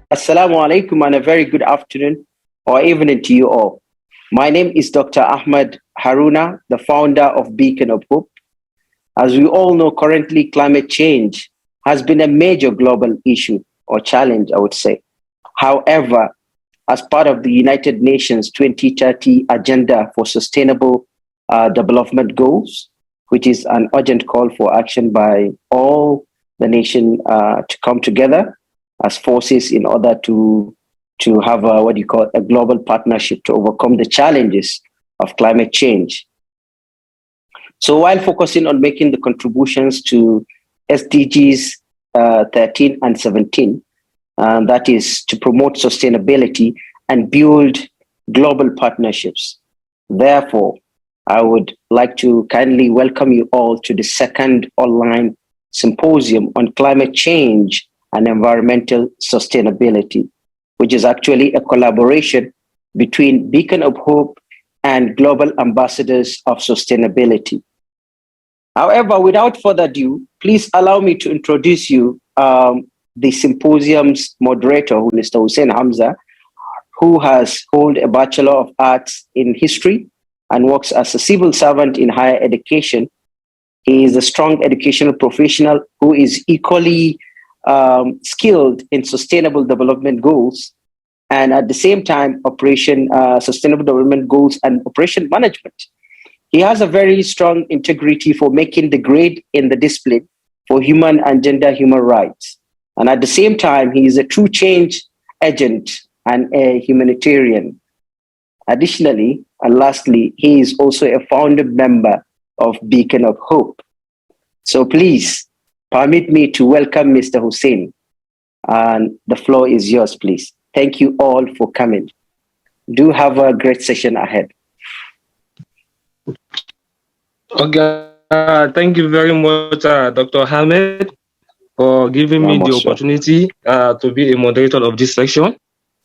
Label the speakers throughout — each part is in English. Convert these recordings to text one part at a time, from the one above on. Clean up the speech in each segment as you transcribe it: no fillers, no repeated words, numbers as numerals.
Speaker 1: Assalamu alaikum and a very good afternoon or evening to you all. My name is Dr. Ahmed Haruna, the founder of Beacon of Hope. As we all know, currently climate change has been a major global issue or challenge, I would say. However, as part of the United Nations 2030 Agenda for Sustainable Development Goals, which is an urgent call for action by all the nation to come together as forces in order to have what you call a global partnership to overcome the challenges of climate change. So while focusing on making the contributions to SDGs 13 and 17, that is to promote sustainability and build global partnerships. Therefore, I would like to kindly welcome you all to the second online symposium on climate change and environmental sustainability, which is actually a collaboration between Beacon of Hope and Global Ambassadors of Sustainability. However, without further ado, please allow me to introduce you the symposium's moderator, Mr. Hussein Hamza, who has held a Bachelor of Arts in History and works as a civil servant in higher education. He is a strong educational professional who is equally skilled in sustainable development goals and at the same time sustainable development goals and operation management. He has a very strong integrity for making the grade in the discipline for human and gender human rights. And at the same time, he is a true change agent and a humanitarian. Additionally, and lastly, he is also a founding member of Beacon of Hope. So please permit me to welcome Mr. Hussein. And the floor is yours, please. Thank you all for coming. Do have a great session ahead.
Speaker 2: Okay, thank you very much, Dr. Hamid, for giving me the opportunity to be a moderator of this section.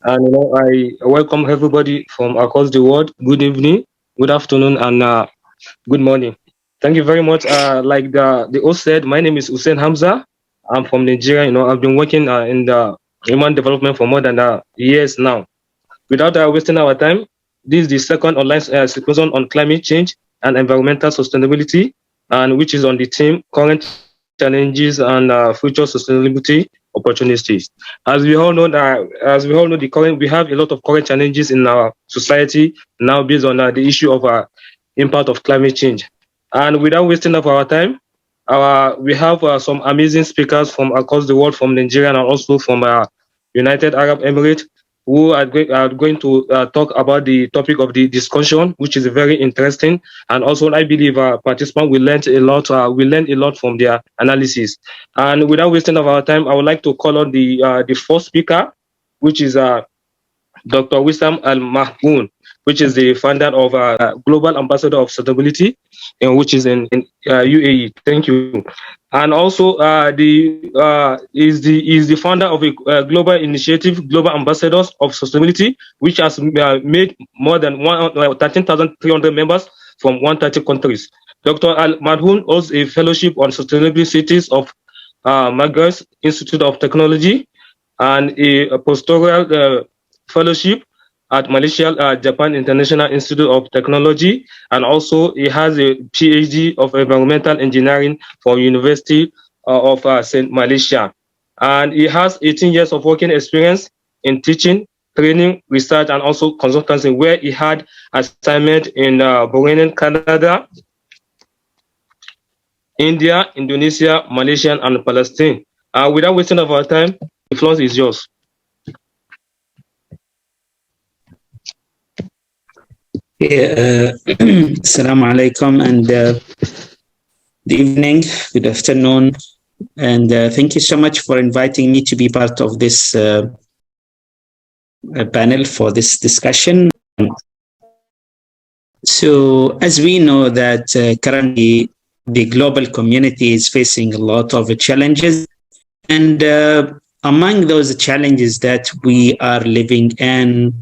Speaker 2: And I welcome everybody from across the world. Good evening, good afternoon, and good morning. Thank you very much. Like the host said, my name is Hussein Hamza. I'm from Nigeria. I've been working in the human development for more than years now. Without wasting our time, this is the second online symposium on climate change and environmental sustainability, and which is on the theme current challenges and future sustainability opportunities. As we all know, we have a lot of current challenges in our society now based on the issue of impact of climate change. And without wasting of our time, we have some amazing speakers from across the world, from Nigeria and also from United Arab Emirates, who are going to talk about the topic of the discussion, which is very interesting. And also, I believe participants will learn a lot. Will learn a lot from their analysis. And without wasting of our time, I would like to call on the first speaker, which is Dr. Wissam Al Mahmoud, which is the founder of Global Ambassador of Sustainability, which is in UAE. Thank you. And also, is the founder of a global initiative, Global Ambassadors of Sustainability, which has made more than 13,300 members from 130 countries. Dr. Al Madhoun holds a fellowship on sustainable cities of Maghreb Institute of Technology and a postdoctoral fellowship at Malaysia, Japan International Institute of Technology, and also he has a PhD of environmental engineering from University of St. Malaysia. And he has 18 years of working experience in teaching, training, research, and also consultancy, where he had assignment in Bahrain, Canada, India, Indonesia, Malaysia, and Palestine. Without wasting of our time, the floor is yours.
Speaker 3: Assalamu alaikum and good evening, good afternoon, and thank you so much for inviting me to be part of this panel for this discussion. So, as we know that currently the global community is facing a lot of challenges, and among those challenges that we are living in,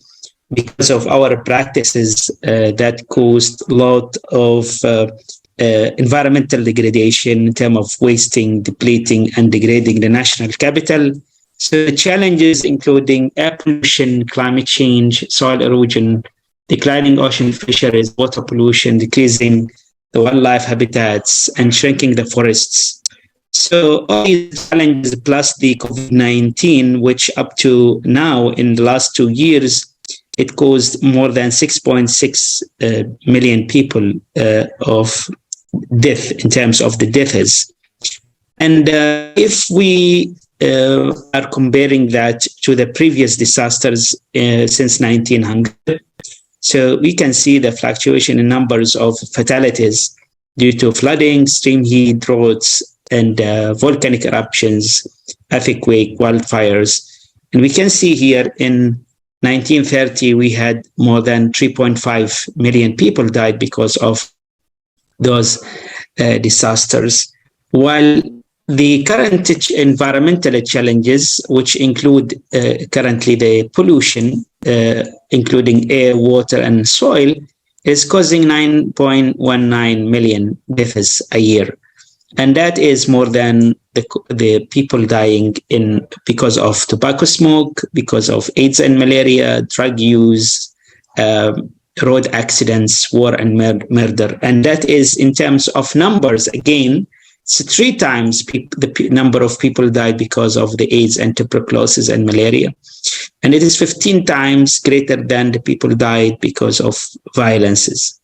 Speaker 3: because of our practices that caused a lot of environmental degradation in terms of wasting, depleting, and degrading the national capital, So the challenges including air pollution, climate change, soil erosion, declining ocean fisheries, water pollution, decreasing the wildlife habitats, and shrinking the forests. So all these challenges plus the COVID-19, which up to now in the last 2 years, it caused more than 6.6 million people of death in terms of the deaths. And if we are comparing that to the previous disasters since 1900, so we can see the fluctuation in numbers of fatalities due to flooding, extreme heat, droughts, and volcanic eruptions, earthquake, wildfires. And we can see here in 1930, we had more than 3.5 million people died because of those disasters. While the current environmental challenges, which include currently the pollution, including air, water, and soil, is causing 9.19 million deaths a year. And that is more than the people dying because of tobacco smoke, because of AIDS and malaria, drug use, road accidents, war and murder. And that is in terms of numbers, again, it's 3 times the number of people died because of the AIDS and tuberculosis and malaria. And it is 15 times greater than the people died because of violences.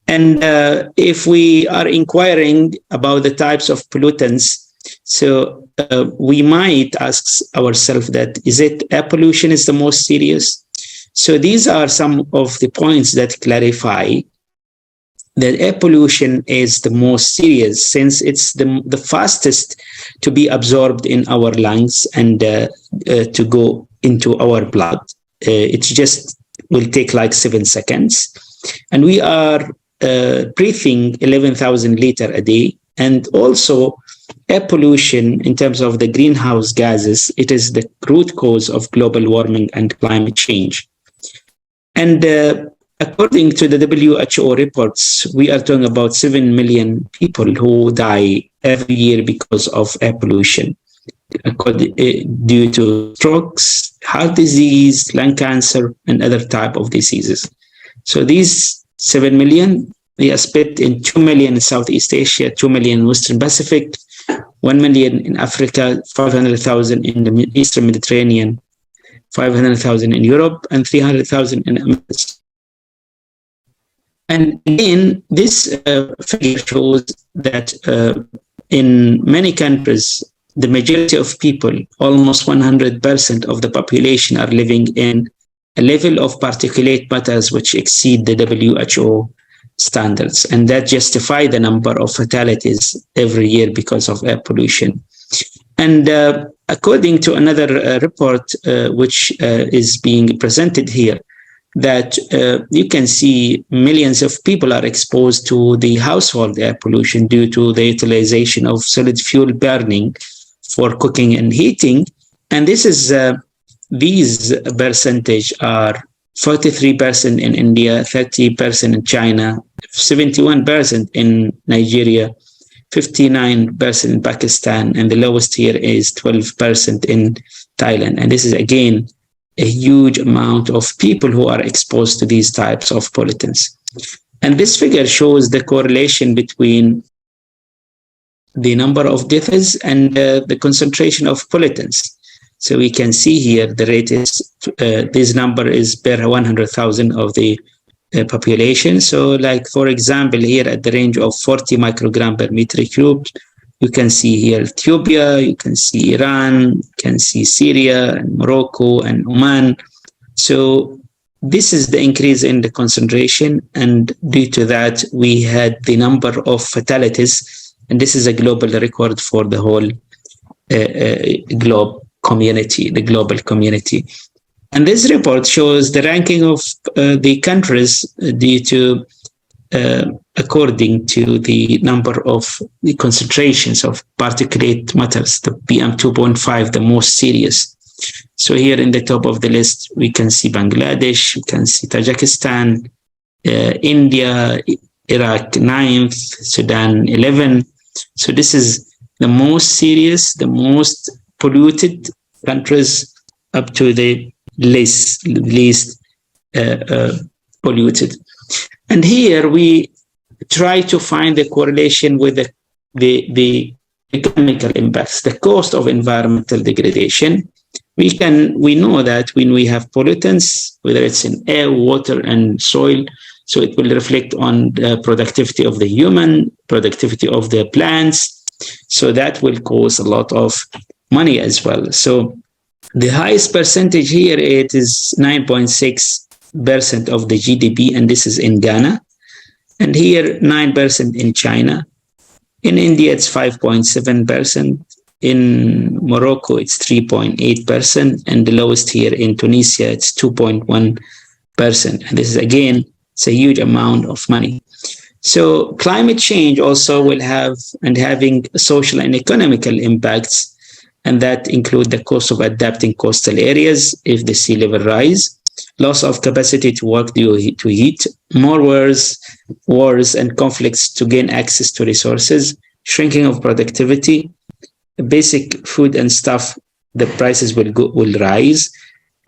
Speaker 3: And if we are inquiring about the types of pollutants, so we might ask ourselves that, is it air pollution is the most serious? So these are some of the points that clarify that air pollution is the most serious, since it's the fastest to be absorbed in our lungs and to go into our blood. It just will take like 7 seconds. And we are breathing 11,000 liters a day. And also air pollution in terms of the greenhouse gases, it is the root cause of global warming and climate change. And according to the WHO reports, we are talking about 7 million people who die every year because of air pollution, due to strokes, heart disease, lung cancer, and other type of diseases. So these 7 million, they are split in 2 million in Southeast Asia, 2 million in Western Pacific, 1 million in Africa, 500,000 in the Eastern Mediterranean, 500,000 in Europe, and 300,000 in America. And again, this figure shows that in many countries, the majority of people, almost 100% of the population, are living in a level of particulate matters which exceed the WHO standards. And that justify the number of fatalities every year because of air pollution. And according to another report, which is being presented here, that you can see millions of people are exposed to the household air pollution due to the utilization of solid fuel burning for cooking and heating. And this is these percentage are 43% in India, 30% in China, 71% in Nigeria, 59% in Pakistan, and the lowest here is 12% in Thailand. And this is again a huge amount of people who are exposed to these types of pollutants. And this figure shows the correlation between the number of deaths and the concentration of pollutants. So we can see here the rate is, this number is per 100,000 of the population. So like, for example, here at the range of 40 microgram per meter cubed, you can see here Ethiopia, you can see Iran, you can see Syria and Morocco and Oman. So this is the increase in the concentration. And due to that, we had the number of fatalities. And this is a global record for the whole global community. And this report shows the ranking of the countries due to according to the number of the concentrations of particulate matters, the PM2.5, the most serious. So here in the top of the list, we can see Bangladesh, we can see Tajikistan, India, Iraq 9th, Sudan 11. So this is the most serious, the most polluted countries up to the least polluted. And here we try to find the correlation with the economical impacts, the cost of environmental degradation. We know that when we have pollutants, whether it's in air, water, and soil, so it will reflect on the productivity of the human, productivity of the plants. So that will cause a lot of money as well. So the highest percentage here, it is 9.6% of the GDP, and this is in Ghana. And here, 9% in China. In India, it's 5.7%. In Morocco, it's 3.8%. And the lowest here in Tunisia, it's 2.1%. And this is, again, it's a huge amount of money. So climate change also will have and having social and economical impacts, and that include the cost of adapting coastal areas if the sea level rise, loss of capacity to work due to heat, more wars and conflicts to gain access to resources, shrinking of productivity, basic food and stuff, the prices will rise,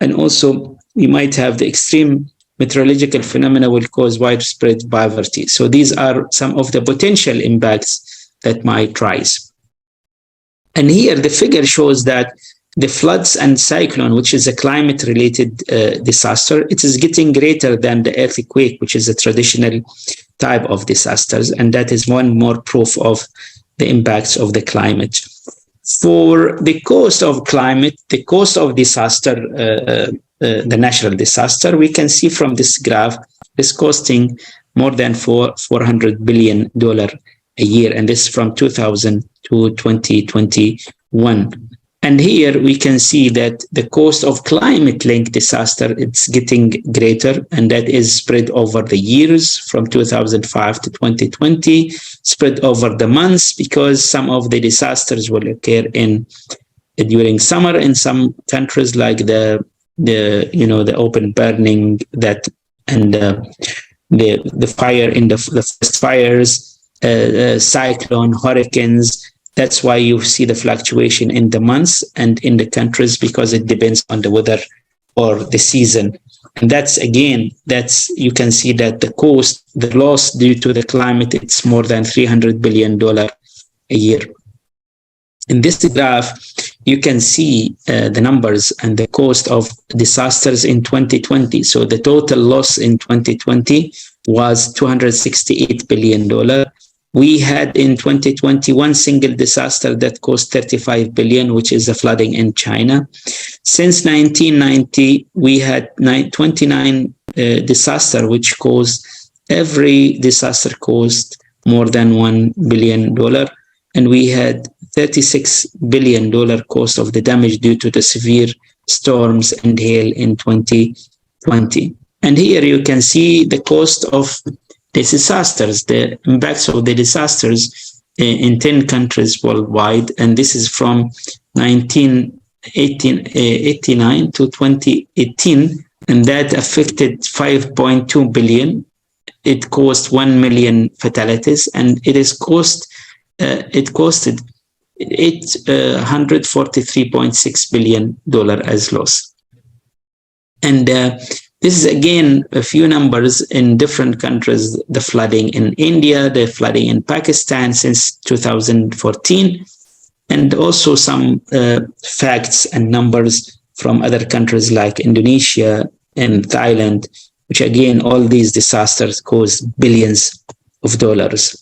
Speaker 3: and also we might have the extreme meteorological phenomena will cause widespread poverty. So these are some of the potential impacts that might rise. And here the figure shows that the floods and cyclone, which is a climate-related disaster, it is getting greater than the earthquake, which is a traditional type of disasters. And that is one more proof of the impacts of the climate. For the cost of climate, the cost of disaster, the natural disaster, we can see from this graph, is costing more than $400 billion a year, and this from 2000 to 2021. And here we can see that the cost of climate-linked disaster, it's getting greater, and that is spread over the years from 2005 to 2020, spread over the months, because some of the disasters will occur during summer in some countries, like the open burning that, and the fire in the first fires, cyclone, hurricanes. That's why you see the fluctuation in the months and in the countries, because it depends on the weather or the season. And you can see that the loss due to the climate, it's more than $300 billion a year. In this graph, you can see the numbers and the cost of disasters in 2020. So the total loss in 2020 was $268 billion. We had in 2020 one single disaster that cost $35 billion, which is the flooding in China. Since 1990, we had 29 disasters, which every disaster cost more than $1 billion. And we had $36 billion cost of the damage due to the severe storms and hail in 2020. And here you can see the cost of the disasters, the impacts of the disasters in 10 countries worldwide. And this is from 1989 to 2018. And that affected 5.2 billion. It caused 1 million fatalities, and it costed $843.6 billion as loss. And this is again a few numbers in different countries: the flooding in India, the flooding in Pakistan since 2014, and also some facts and numbers from other countries like Indonesia and Thailand, which again, all these disasters caused billions of dollars.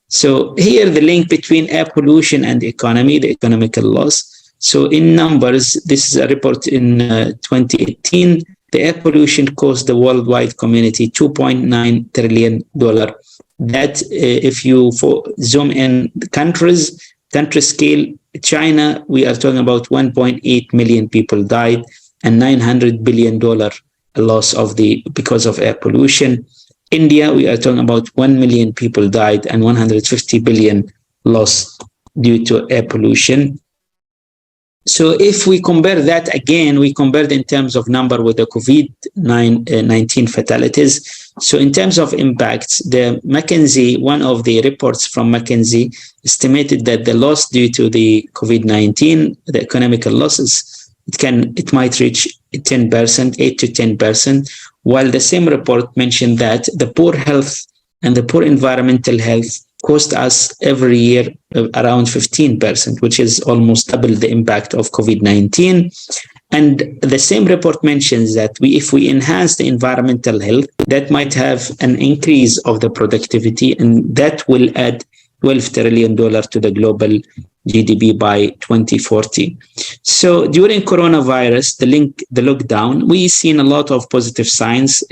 Speaker 3: So here the link between air pollution and the economy, the economical loss. So in numbers, this is a report in 2018. The air pollution cost the worldwide community $2.9 trillion. That, if you zoom in the country scale, China, we are talking about 1.8 million people died, and $900 billion loss because of air pollution. India, we are talking about 1 million people died and 150 billion loss due to air pollution. So if we compare that again, we compared in terms of number with the COVID-19 fatalities. So in terms of impacts, one of the reports from McKinsey estimated that the loss due to the COVID-19, the economical losses, it might reach 10%, 8 to 10%, while the same report mentioned that the poor health and the poor environmental health cost us every year around 15%, which is almost double the impact of COVID-19. And the same report mentions that if we enhance the environmental health, that might have an increase of the productivity, and that will add $12 trillion to the global GDP by 2040. So during coronavirus, the lockdown, we've seen a lot of positive signs,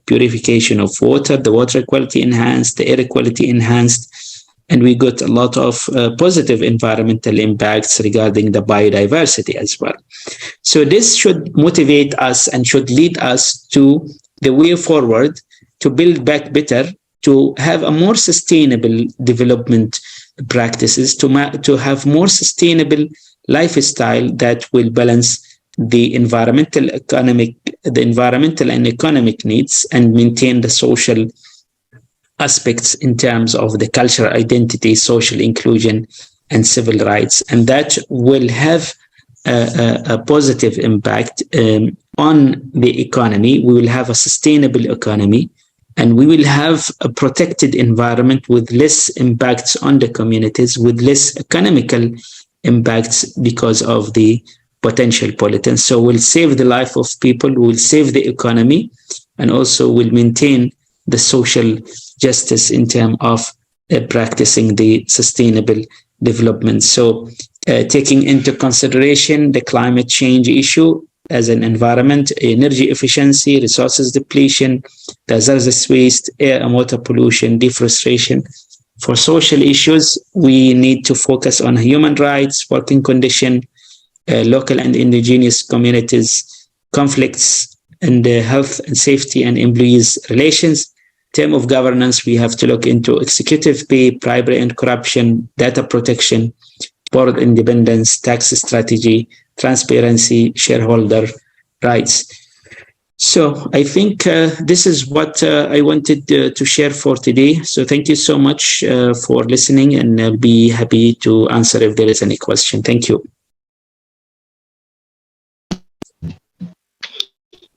Speaker 3: purification of water, the water quality enhanced, the air quality enhanced, and we got a lot of positive environmental impacts regarding the biodiversity as well. So this should motivate us and should lead us to the way forward to build back better, to have a more sustainable development practices, to have more sustainable lifestyle that will balance the environmental and economic needs and maintain the social aspects in terms of the cultural identity, social inclusion, and civil rights. And that will have a positive impact on the economy. We will have a sustainable economy, and we will have a protected environment with less impacts on the communities, with less economical impacts because of the potential pollutants. So we'll save the life of people, we'll save the economy, and also will maintain the social justice in terms of practicing the sustainable development. So taking into consideration the climate change issue as an environment, energy efficiency, resources depletion, hazardous waste, air and water pollution, deforestation. For social issues, we need to focus on human rights, working condition, local and indigenous communities, conflicts, and health and safety and employees relations. Term of governance, we have to look into executive pay, bribery and corruption, data protection, board independence, tax strategy, transparency, shareholder rights. So I think this is what I wanted to share for today. So thank you so much for listening, and I'll be happy to answer if there is any question. Thank you.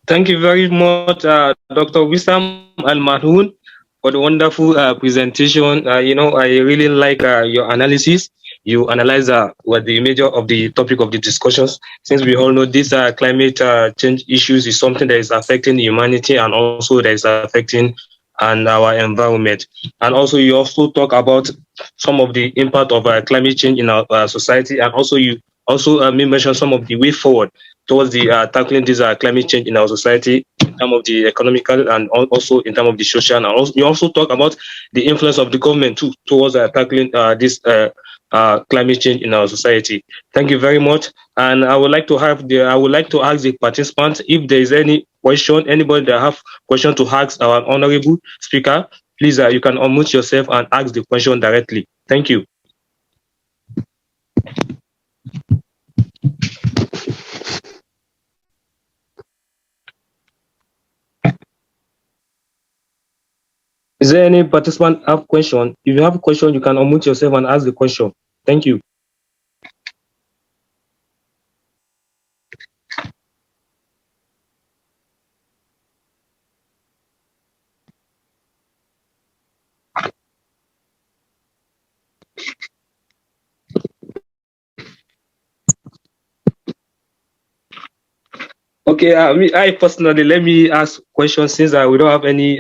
Speaker 2: Thank you very much, Dr. Wissam Al-Mahmoud, for the wonderful presentation. I really like your analysis. You analyze what the major of the topic of the discussions. Since we all know this climate change issues is something that is affecting humanity, and also that is affecting our environment. And also you also talk about some of the impact of climate change in our society, and also you also mention some of the way forward towards the tackling this climate change in our society, in terms of the economical and also in terms of the social. And also, you also talk about the influence of the government too towards tackling this climate change in our society. Thank you very much. And I would like to ask the participants if there is any question, anybody that have question to ask our honorable speaker, please you can unmute yourself and ask the question directly. Thank you. Is there any participant have question? If you have a question, you can unmute yourself and ask the question. Thank you. Okay, I personally, let me ask questions since we don't have any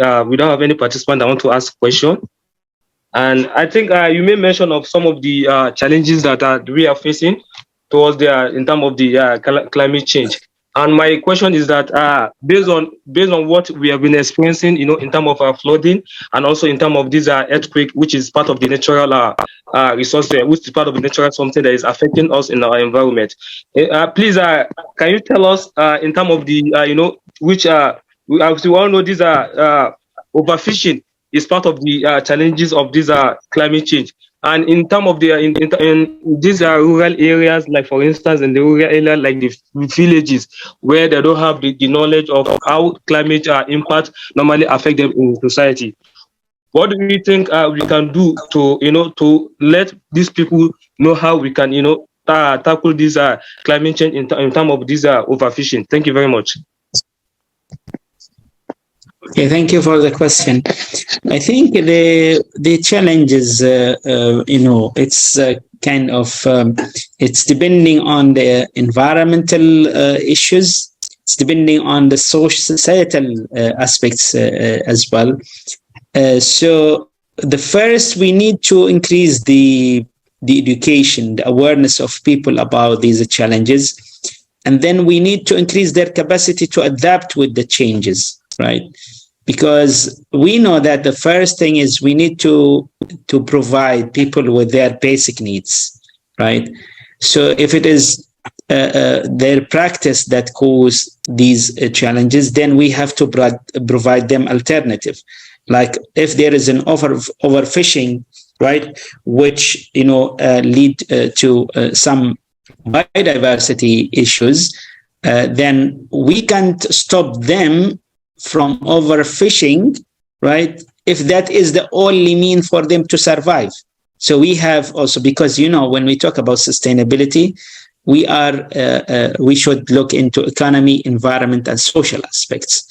Speaker 2: participant that want to ask question. And I think you made mention of some of the challenges that we are facing towards in terms of the climate change. And my question is that based on what we have been experiencing, in terms of flooding, and also in terms of this earthquake, which is part of the natural resource, which is part of the natural something that is affecting us in our environment. Please, can you tell us in terms of the which we all know these are overfishing is part of the challenges of this climate change. And in terms of the in these rural areas, like for instance, in the rural area, like the villages, where they don't have the knowledge of how climate impact normally affect them in society. What do you think we can do to to let these people know how we can tackle this climate change in terms of this overfishing? Thank you very much.
Speaker 3: Okay, thank you for the question. I think the challenge is, it's kind of it's depending on the environmental issues. It's depending on the societal aspects as well. So the first, we need to increase the education, the awareness of people about these challenges, and then we need to increase their capacity to adapt with the changes, right? Because we know that the first thing is we need to provide people with their basic needs, right? So if it is their practice that cause these challenges, then we have to provide them alternative. Like if there is an overfishing, right, which lead to some biodiversity issues, then we can't stop them from overfishing, right, if that is the only mean for them to survive. So we have also, because when we talk about sustainability, we should look into economy, environment, and social aspects.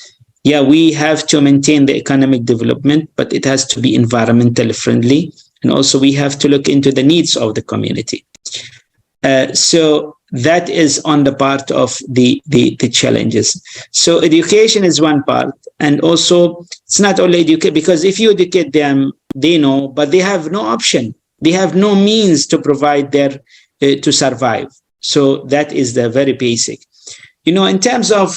Speaker 3: Yeah, we have to maintain the economic development, but it has to be environmentally friendly, and also we have to look into the needs of the community. So that is on the part of the challenges. So education is one part, and also it's not only educate, because if you educate them, they know, but they have no option. They have no means to provide their to survive. So that is the very basic. In terms of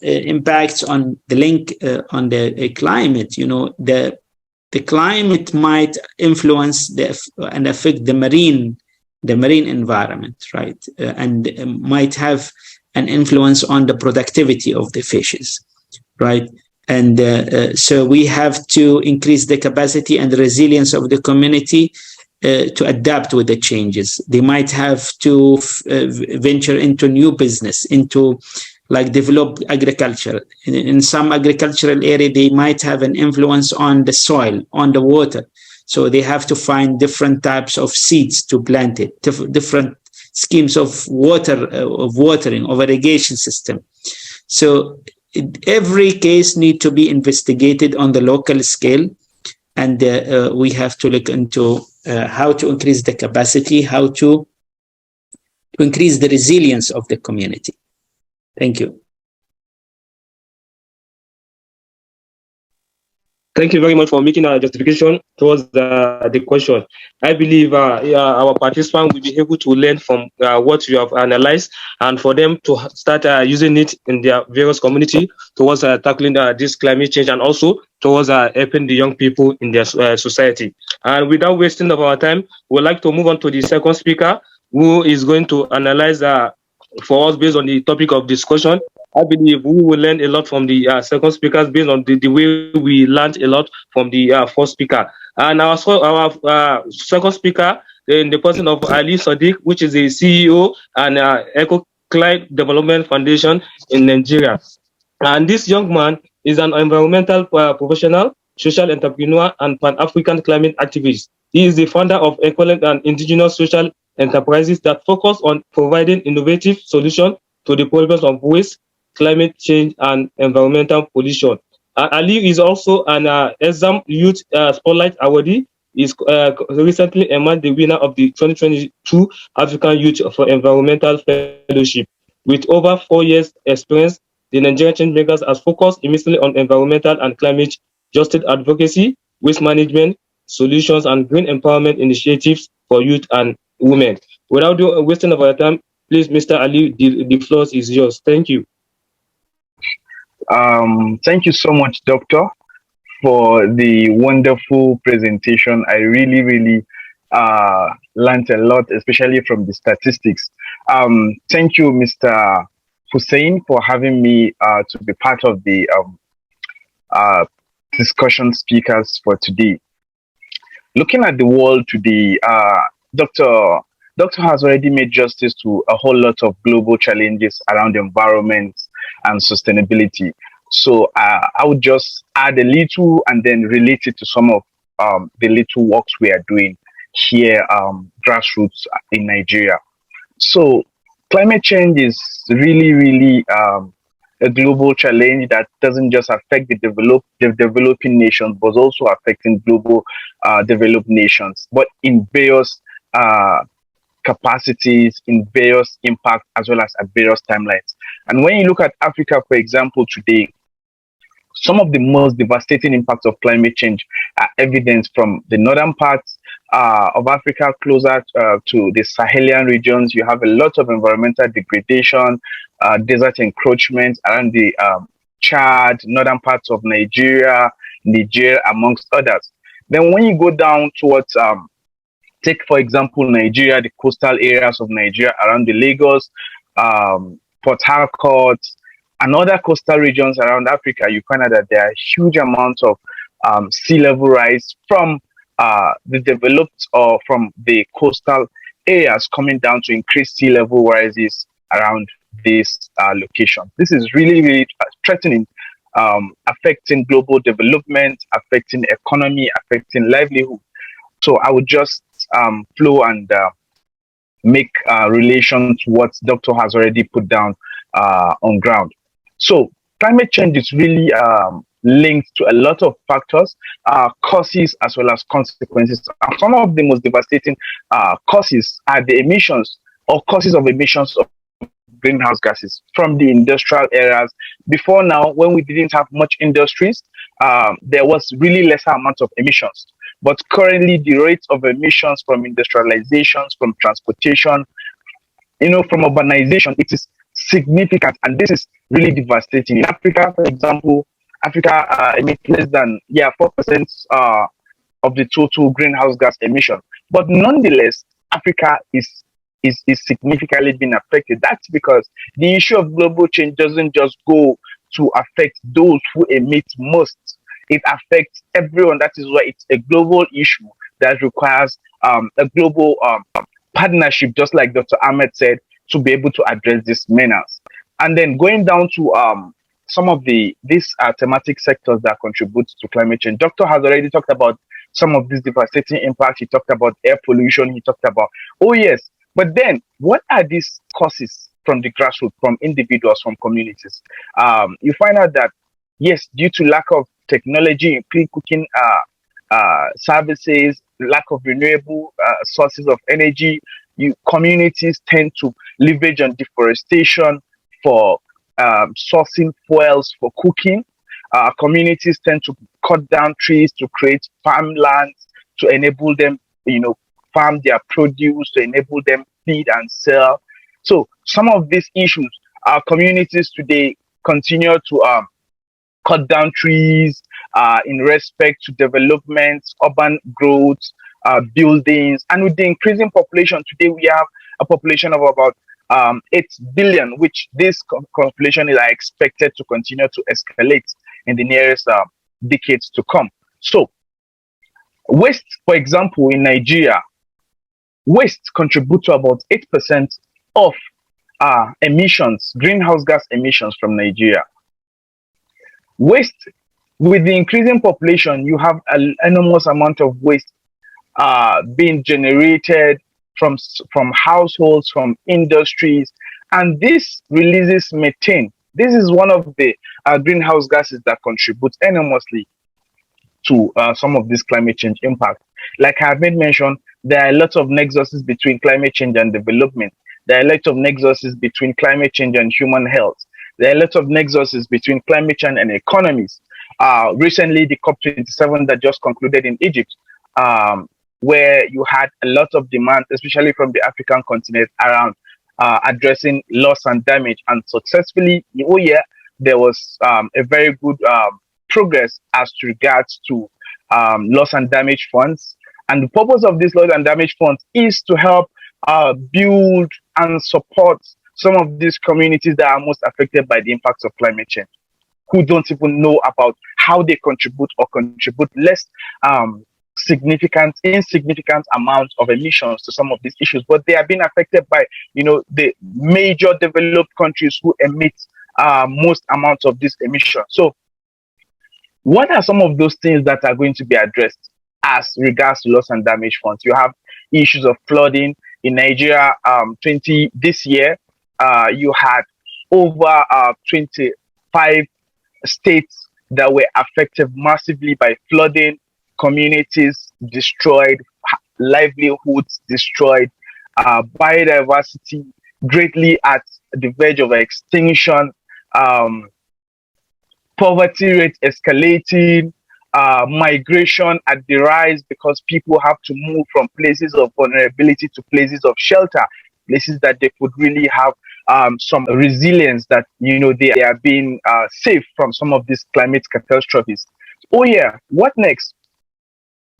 Speaker 3: impacts on the link on the climate, the climate might influence and affect the marine environment, right? And might have an influence on the productivity of the fishes, right? And so we have to increase the capacity and the resilience of the community to adapt with the changes. They might have to venture into new business, into like develop agriculture. In some agricultural area, they might have an influence on the soil, on the water. So they have to find different types of seeds to plant it, different schemes of watering, of irrigation system. So every case need to be investigated on the local scale, and we have to look into how to increase the capacity, how to increase the resilience of the community. Thank you.
Speaker 2: Thank you very much for making a justification towards the question. I believe our participants will be able to learn from what you have analyzed, and for them to start using it in their various community towards tackling this climate change, and also towards helping the young people in their society. And without wasting of our time, we'd like to move on to the second speaker, who is going to analyze for us based on the topic of discussion. I believe we will learn a lot from the second speakers based on the way we learned a lot from the first speaker. And our second speaker, in the person of Ali Sadiq, which is the CEO and Eco Climate Development Foundation in Nigeria. And this young man is an environmental professional, social entrepreneur, and Pan-African climate activist. He is the founder of equivalent and indigenous social enterprises that focus on providing innovative solutions to the problems of waste, climate change, and environmental pollution. Ali is also an exam youth spotlight awardee. Is recently emerged the winner of the 2022 African Youth for Environmental Fellowship. With over 4 years experience, the Nigerian Changemakers has focused immensely on environmental and climate justice advocacy, waste management, solutions, and green empowerment initiatives for youth and women. Without wasting of our time, please, Mr. Ali, the floor is yours. Thank you.
Speaker 4: Thank you so much, Doctor, for the wonderful presentation. I really learned a lot, especially from the statistics. Thank you, Mr. Hussein, for having me to be part of the discussion speakers for today. Looking at the world today, Doctor has already made justice to a whole lot of global challenges around the environment and sustainability. So I would just add a little and then relate it to some of the little works we are doing here, grassroots in Nigeria. So climate change is really, really a global challenge that doesn't just affect the developing nations, but also affecting global developed nations, but in various uh, capacities, in various impact, as well as at various timelines. And when you look at Africa, for example, today, some of the most devastating impacts of climate change are evident from the northern parts of Africa, closer to the Sahelian regions. You have a lot of environmental degradation, desert encroachment around the Chad, northern parts of Niger, amongst others. Then, when you go down towards take, for example, Nigeria, the coastal areas of Nigeria around the Lagos, Port Harcourt, and other coastal regions around Africa, you find out that there are huge amounts of sea level rise from the developed or from the coastal areas coming down to increase sea level rises around this location. This is really, really threatening, affecting global development, affecting economy, affecting livelihood. So I would just flow and make relation to what Doctor has already put down on ground. So climate change is really linked to a lot of factors, causes as well as consequences. And some of the most devastating causes are the emissions or causes of emissions of greenhouse gases from the industrial areas. Before now, when we didn't have much industries, there was really lesser amount of emissions. But currently, the rate of emissions from industrializations, from transportation, from urbanization, it is significant, and this is really devastating. In Africa, for example, Africa emits less than 4% of the total greenhouse gas emission. But nonetheless, Africa is significantly being affected. That's because the issue of global change doesn't just go to affect those who emit most. It affects everyone. That is why it's a global issue that requires a global partnership, just like Dr. Ahmed said, to be able to address these menace. And then going down to some of these thematic sectors that contribute to climate change. Doctor has already talked about some of these devastating impacts. He talked about air pollution. He talked about, oh yes, but then what are these causes from the grassroots, from individuals, from communities? You find out that yes, due to lack of technology in clean cooking services, lack of renewable sources of energy, communities tend to leverage on deforestation for sourcing fuels for cooking. Communities tend to cut down trees to create farmlands to enable them, farm their produce, to enable them feed and sell. So some of these issues, our communities today continue to cut down trees in respect to development, urban growth, buildings. And with the increasing population, today we have a population of about 8 billion, which this population is expected to continue to escalate in the nearest decades to come. So waste, for example, in Nigeria, waste contribute to about 8% of emissions, greenhouse gas emissions from Nigeria. Waste, with the increasing population, you have an enormous amount of waste being generated from households, from industries, and this releases methane. This is one of the greenhouse gases that contributes enormously to some of this climate change impact. Like I have made mention, there are a lot of nexuses between climate change and development. There are a lot of nexuses between climate change and human health. There are a lot of nexuses between climate change and economies. Recently, the COP27 that just concluded in Egypt, where you had a lot of demand, especially from the African continent, around addressing loss and damage. And successfully, there was a very good progress as to regards to loss and damage funds. And the purpose of this loss and damage funds is to help build and support some of these communities that are most affected by the impacts of climate change, who don't even know about how they contribute or contribute less insignificant amounts of emissions to some of these issues, but they are being affected by, the major developed countries who emit most amounts of this emission. So what are some of those things that are going to be addressed as regards to loss and damage funds? You have issues of flooding, in Nigeria, 20 this year, you had over 25 states that were affected massively by flooding, communities destroyed, livelihoods destroyed, biodiversity greatly at the verge of extinction, um, poverty rate escalating, migration at the rise because people have to move from places of vulnerability to places of shelter, places that they could really have some resilience, that they are being safe from some of these climate catastrophes. Oh yeah, what next?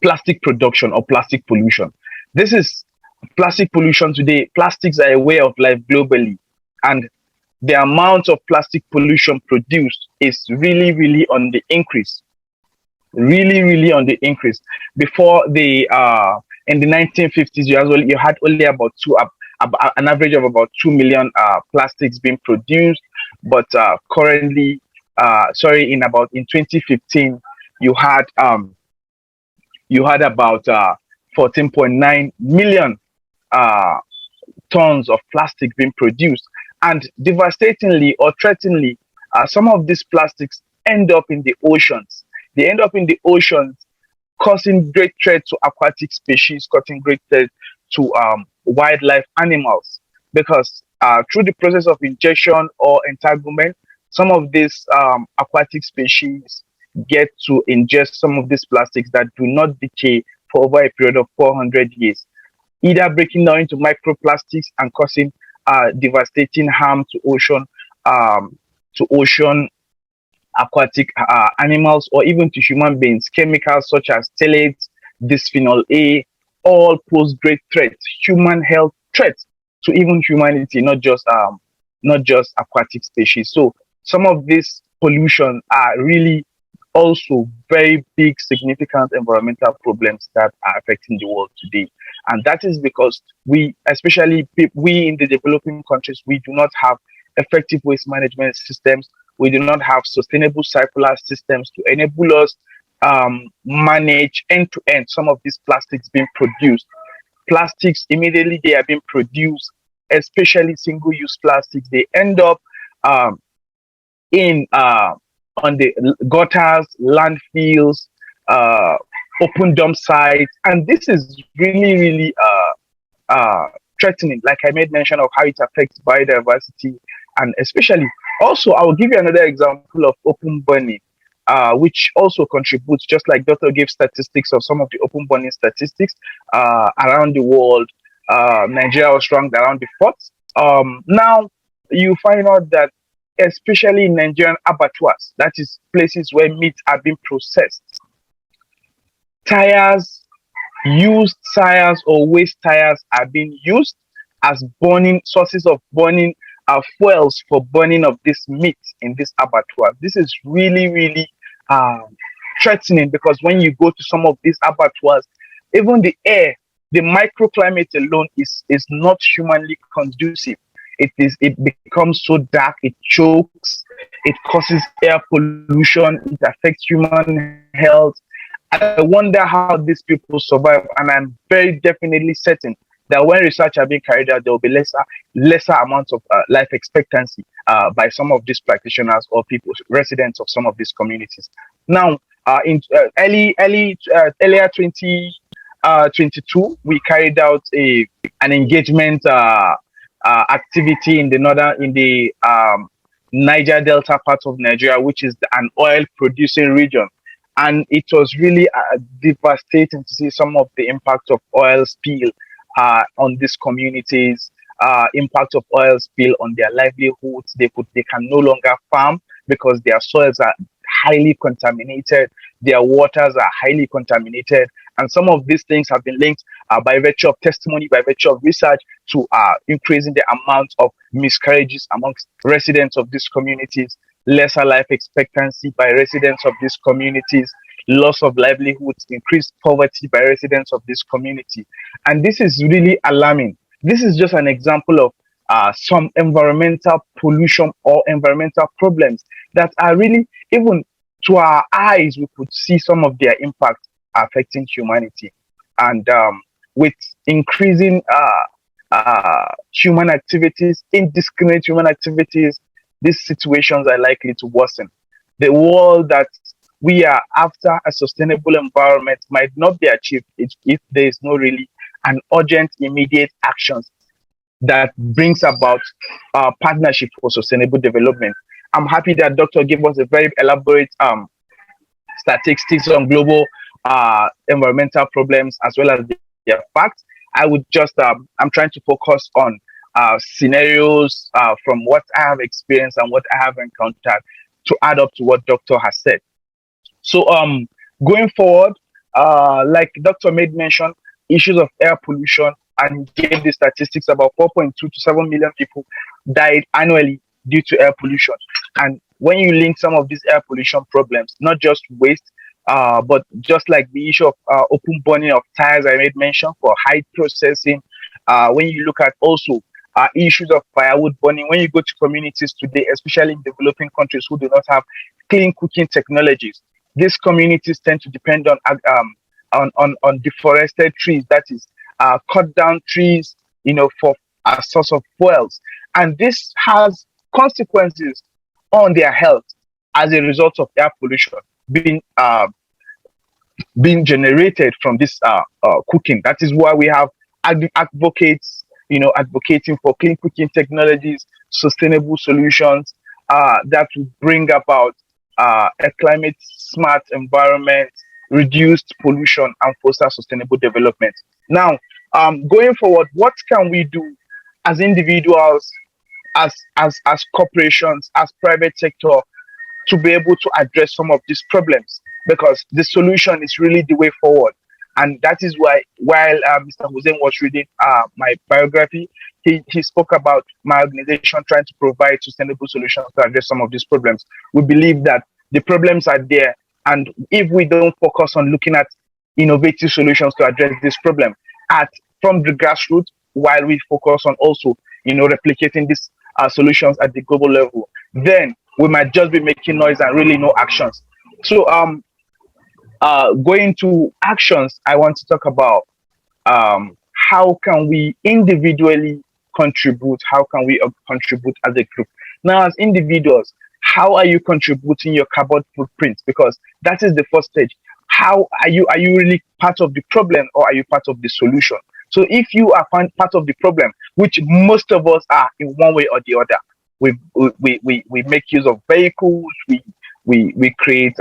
Speaker 4: Plastic production or plastic pollution. This is plastic pollution today. Plastics are a way of life globally, and the amount of plastic pollution produced is really, really on the increase. Really, really on the increase. Before the in the 1950s, you had only about an average of about 2 million plastics being produced, but currently, in 2015, you had about 14.9 million uh, tons of plastic being produced. And devastatingly or threateningly, some of these plastics end up in the oceans. They end up in the oceans, causing great threat to aquatic species, causing great threat to wildlife animals. Because through the process of ingestion or entanglement, some of these aquatic species get to ingest some of these plastics that do not decay for over a period of 400 years, either breaking down into microplastics and causing devastating harm to ocean aquatic animals, or even to human beings. Chemicals such as phthalates, bisphenol A, all pose great threats, human health threats to even humanity, not just aquatic species. So some of these pollution are really also very big, significant environmental problems that are affecting the world today. And that is because we in the developing countries, we do not have effective waste management systems. We do not have sustainable circular systems to enable us manage end to end some of these plastics being produced. Plastics, immediately they are being produced, especially single-use plastics, they end up um, in on the gutters, landfills, uh, open dump sites, and this is really, really threatening. Like I made mention of how it affects biodiversity, and especially also, I will give you another example of open burning, which also contributes. Just like Doctor gave statistics of some of the open burning statistics around the world, Nigeria was ranked around the fourth. Now you find out that especially in Nigerian abattoirs, that is places where meat are being processed, tires, used tires or waste tires are being used as burning sources of burning fuels for burning of this meat in this abattoir. This is really, really threatening, because when you go to some of these abattoirs, even the air, the microclimate alone is not humanly conducive. It becomes so dark, it chokes, it causes air pollution, it affects human health. I wonder how these people survive, and I'm very definitely certain that when research are being carried out, there will be lesser amounts of life expectancy by some of these practitioners or people, residents of some of these communities. Now, in earlier 2022, we carried out an engagement activity in the Niger Delta part of Nigeria, which is an oil producing region. And it was really devastating to see some of the impact of oil spill on these communities, impact of oil spill on their livelihoods. They can no longer farm because their soils are highly contaminated, their waters are highly contaminated, and some of these things have been linked by virtue of testimony, by virtue of research, to increasing the amount of miscarriages amongst residents of these communities, lesser life expectancy by residents of these communities, loss of livelihoods, increased poverty by residents of this community. And this is really alarming. This is just an example of some environmental pollution or environmental problems that are really, even to our eyes, we could see some of their impact affecting humanity. And with increasing human activities, indiscriminate human activities, these situations are likely to worsen. The world that we are after, a sustainable environment, might not be achieved if there is no really an urgent, immediate actions that brings about partnership for sustainable development. I'm happy that Doctor gave us a very elaborate statistics on global environmental problems as well as their facts. I would just, I'm trying to focus on scenarios from what I have experienced and what I have encountered to add up to what Doctor has said. So, going forward, like Doctor made mention, issues of air pollution and gave the statistics about 4.2 to 7 million people died annually due to air pollution. And when you link some of these air pollution problems, not just waste, but just like the issue of open burning of tires I made mention for high processing, when you look at also issues of firewood burning, when you go to communities today, especially in developing countries who do not have clean cooking technologies, these communities tend to depend on deforested trees. That is, cut down trees, for a source of fuels, and this has consequences on their health as a result of air pollution being generated from this cooking. That is why we have advocates, advocating for clean cooking technologies, sustainable solutions that will bring about a climate smart environment, reduced pollution, and foster sustainable development. Now, going forward, what can we do as individuals, as corporations, as private sector, to be able to address some of these problems? Because the solution is really the way forward. And that is why, while Mr. Hussein was reading my biography, he spoke about my organization trying to provide sustainable solutions to address some of these problems. We believe that the problems are there. And if we don't focus on looking at innovative solutions to address this problem from the grassroots, while we focus on also, replicating these solutions at the global level, then we might just be making noise and really no actions. So, going to actions, I want to talk about how can we individually contribute? How can we contribute as a group? Now, as individuals, how are you contributing your carbon footprint? Because that is the first stage. How are you really part of the problem, or are you part of the solution? So if you are part of the problem, which most of us are in one way or the other, we make use of vehicles, we create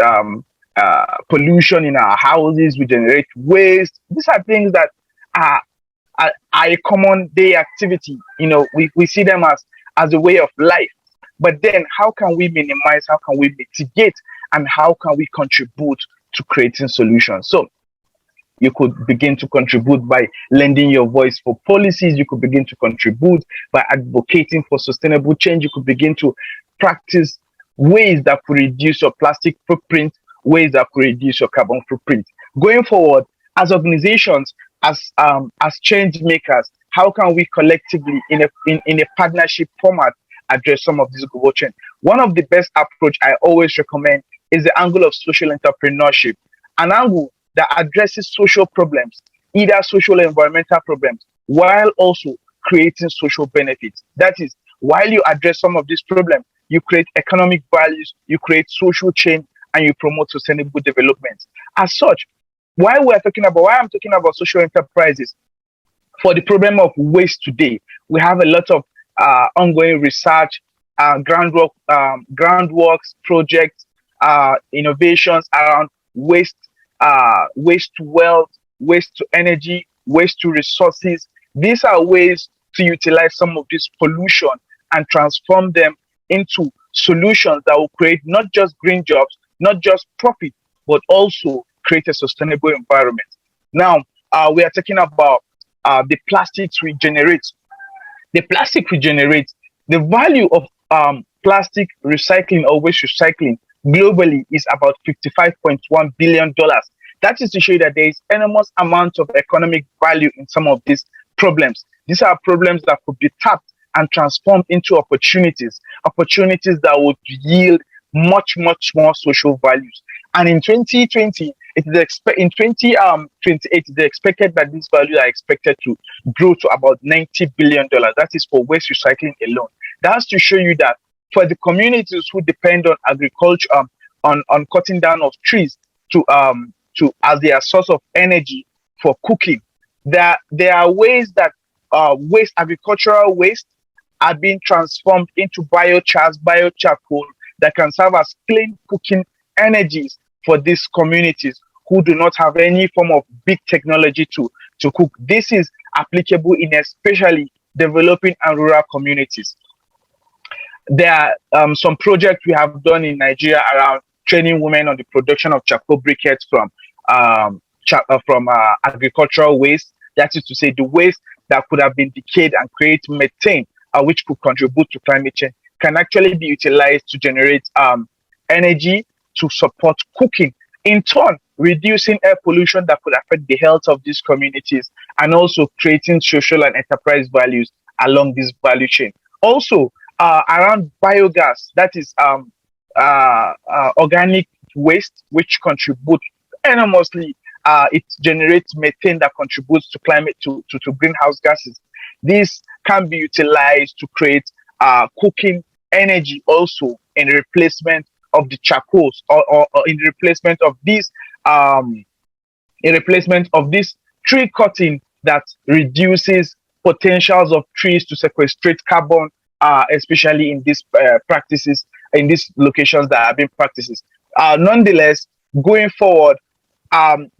Speaker 4: pollution in our houses, we generate waste. These are things that are, are a common day activity. We see them as a way of life. But then how can we minimize, how can we mitigate, and how can we contribute to creating solutions? So you could begin to contribute by lending your voice for policies. You could begin to contribute by advocating for sustainable change. You could begin to practice ways that could reduce your plastic footprint, ways that could reduce your carbon footprint. Going forward, as organizations, as change makers, how can we collectively, in a partnership format, address some of these global change? One of the best approach I always recommend is the angle of social entrepreneurship, an angle that addresses social problems, either social or environmental problems, while also creating social benefits. That is, while you address some of these problems, you create economic values, you create social change, and you promote sustainable development. As such, why I'm talking about social enterprises, for the problem of waste today, we have a lot of ongoing research, groundworks projects, innovations around waste, waste to wealth, waste to energy, waste to resources. These are ways to utilize some of this pollution and transform them into solutions that will create not just green jobs, not just profit, but also create a sustainable environment. Now, we are talking about the plastics we generate. The plastic we generate, the value of plastic recycling or waste recycling globally is about $55.1 billion. That is to show you that there is enormous amount of economic value in some of these problems. These are problems that could be tapped and transformed into opportunities that would yield much, much more social values. And in 2020, It is in 2028, it is expected that these values are expected to grow to about $90 billion. That is for waste recycling alone. That's to show you that for the communities who depend on agriculture, on cutting down of trees to as their source of energy for cooking, there are ways that agricultural waste are being transformed into biochar, biochar coal that can serve as clean cooking energies for these communities who do not have any form of big technology to cook. This is applicable in especially developing and rural communities. There are some projects we have done in Nigeria around training women on the production of charcoal briquettes from agricultural waste. That is to say, the waste that could have been decayed and create methane, which could contribute to climate change, can actually be utilized to generate energy to support cooking. In turn, reducing air pollution that could affect the health of these communities, and also creating social and enterprise values along this value chain. Also, around biogas, that is organic waste, which contribute enormously. It generates methane that contributes to climate to greenhouse gases. This can be utilized to create cooking energy also in replacement of the charcoals, or in replacement of this tree cutting that reduces potentials of trees to sequestrate carbon, especially in these practices, in these locations that have been practices. Nonetheless, going forward,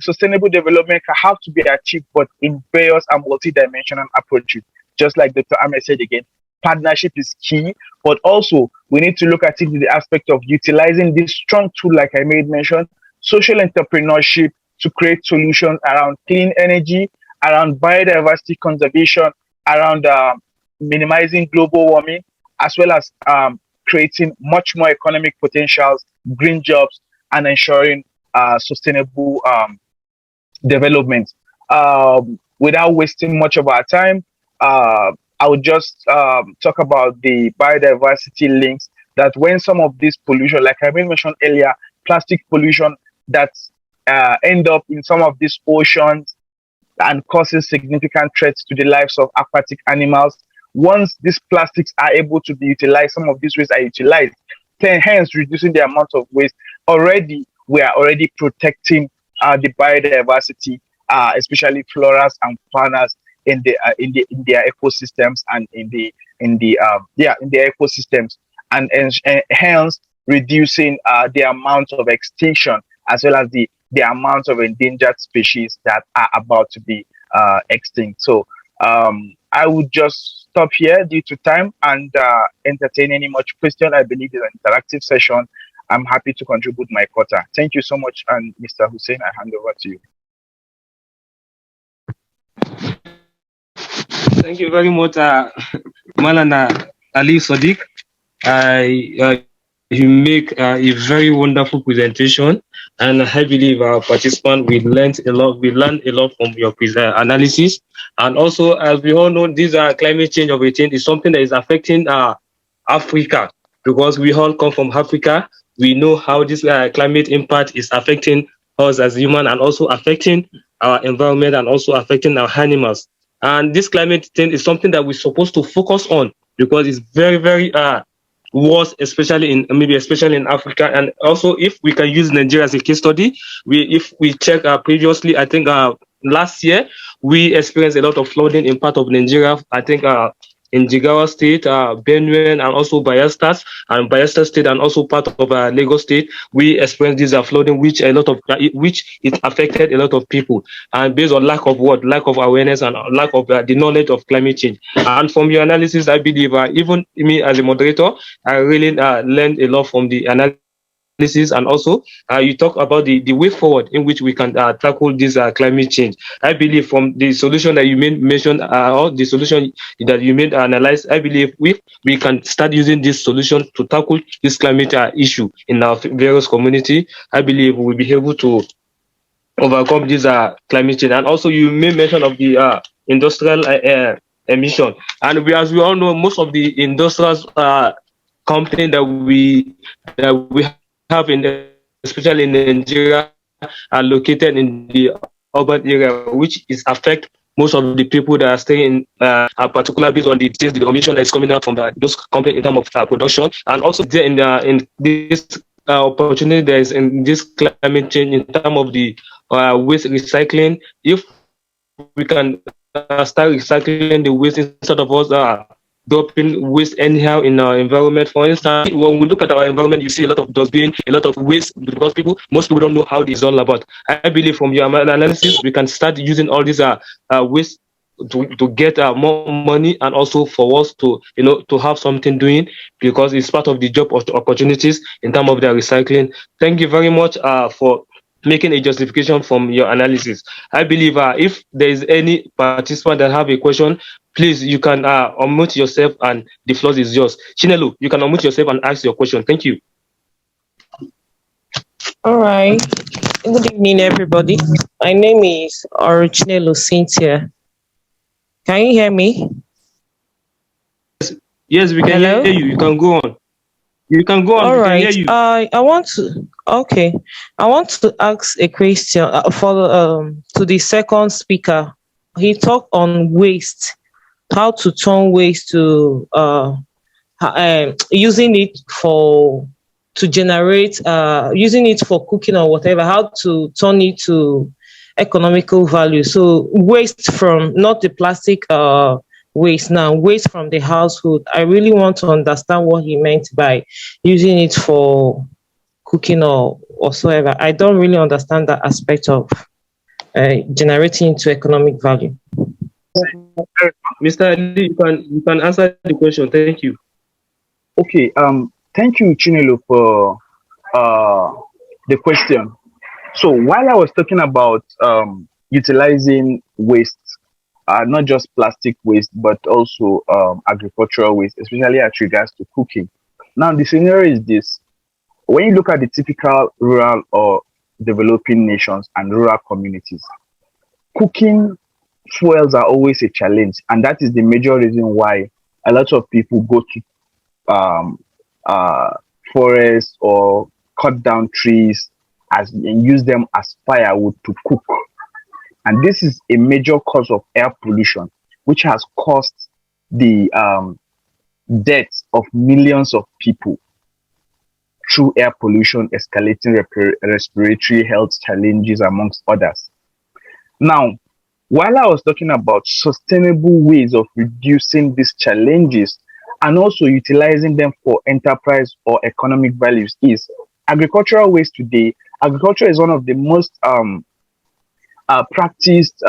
Speaker 4: sustainable development can have to be achieved, but in various and multidimensional approaches. Just like Dr. Ahmed said again, partnership is key, but also we need to look at it in the aspect of utilizing this strong tool, like I made mention, social entrepreneurship, to create solutions around clean energy, around biodiversity conservation, around minimizing global warming, as well as creating much more economic potentials, green jobs, and ensuring sustainable development. Without wasting much of our time, I would just talk about the biodiversity links, that when some of this pollution, like I mentioned earlier, plastic pollution that end up in some of these oceans and causes significant threats to the lives of aquatic animals. Once these plastics are able to be utilized, some of these waste are utilized, then hence reducing the amount of waste. Already, we are already protecting the biodiversity, especially floras and faunas in their ecosystems, and in their ecosystems, and hence reducing the amount of extinction, as well as the amount of endangered species that are about to be extinct. So I would just stop here due to time, and entertain any much question. I believe it's an interactive session. I'm happy to contribute my quota. Thank you so much, and Mr. Hussein, I hand over to you.
Speaker 2: Thank you very much, Malana Ali Sadiq. You make a very wonderful presentation, and I believe our participants we learned a lot. We learned a lot from your analysis, and also, as we all know, this climate change of a change is something that is affecting Africa, because we all come from Africa. We know how this climate impact is affecting us as humans, and also affecting our environment, and also affecting our animals. And this climate change is something that we're supposed to focus on, because it's very, very worse, especially in Africa. And also, if we can use Nigeria as a case study, if we check previously, I think last year we experienced a lot of flooding in part of Nigeria. I think in Jigawa State, Benue, and also Bayelsa State, and also part of Lagos State, we experienced this flooding, which it affected a lot of people, and based on lack of awareness, and lack of the knowledge of climate change. And from your analysis, I believe even me as a moderator, I really learned a lot from the analysis. And also you talk about the way forward in which we can tackle this climate change. I believe from the solution that you mentioned, or the solution that you analyze, I believe we can start using this solution to tackle this climate issue in our various community. I believe we'll be able to overcome this climate change. And also, you made mention of the industrial emission, and as we all know, most of the industrial company that we have especially in Nigeria, are located in the urban area, which is affect most of the people that are staying in a particular based on the emission that is coming out from those companies in terms of production, and also there in this opportunity there is in this climate change in terms of the waste recycling. If we can start recycling the waste instead of us dropping waste anyhow in our environment. For instance, when we look at our environment, you see a lot of dustbin, a lot of waste because most people don't know how this is all about. I believe from your analysis, we can start using all these waste to get more money and also for us to to have something doing because it's part of the job opportunities in terms of the recycling. Thank you very much for making a justification from your analysis. I believe if there is any participant that have a question, please you can unmute yourself and the floor is yours. Chinelo, you can unmute yourself and ask your question. Thank you.
Speaker 5: All right. Good evening, everybody. My name is Orichinelo Cynthia. Can you hear me?
Speaker 2: Yes, we can
Speaker 5: Hello?
Speaker 2: hear you. You can go on. You can go on.
Speaker 5: All
Speaker 2: We can
Speaker 5: right.
Speaker 2: hear you.
Speaker 5: I want to. Okay. I want to ask a question to the second speaker. He talked on waste, how to turn waste to using it for to generate using it for cooking or whatever, how to turn it to economical value. So waste from not the plastic waste now, waste from the household. I really want to understand what he meant by using it for cooking or whatsoever. I don't really understand that aspect of generating into economic value.
Speaker 2: Mr. Ali, you can answer the question. Thank you.
Speaker 4: Okay. Thank you, Chinelo, for the question. So while I was talking about utilizing waste, not just plastic waste, but also agricultural waste, especially as regards to cooking. Now, the scenario is this. When you look at the typical rural or developing nations and rural communities, cooking fuels are always a challenge. And that is the major reason why a lot of people go to uh, forests or cut down trees and use them as firewood to cook. And this is a major cause of air pollution, which has caused the deaths of millions of people through air pollution, escalating respiratory health challenges, amongst others. Now, while I was talking about sustainable ways of reducing these challenges and also utilizing them for enterprise or economic values, is agricultural waste today. Agriculture is one of the most practiced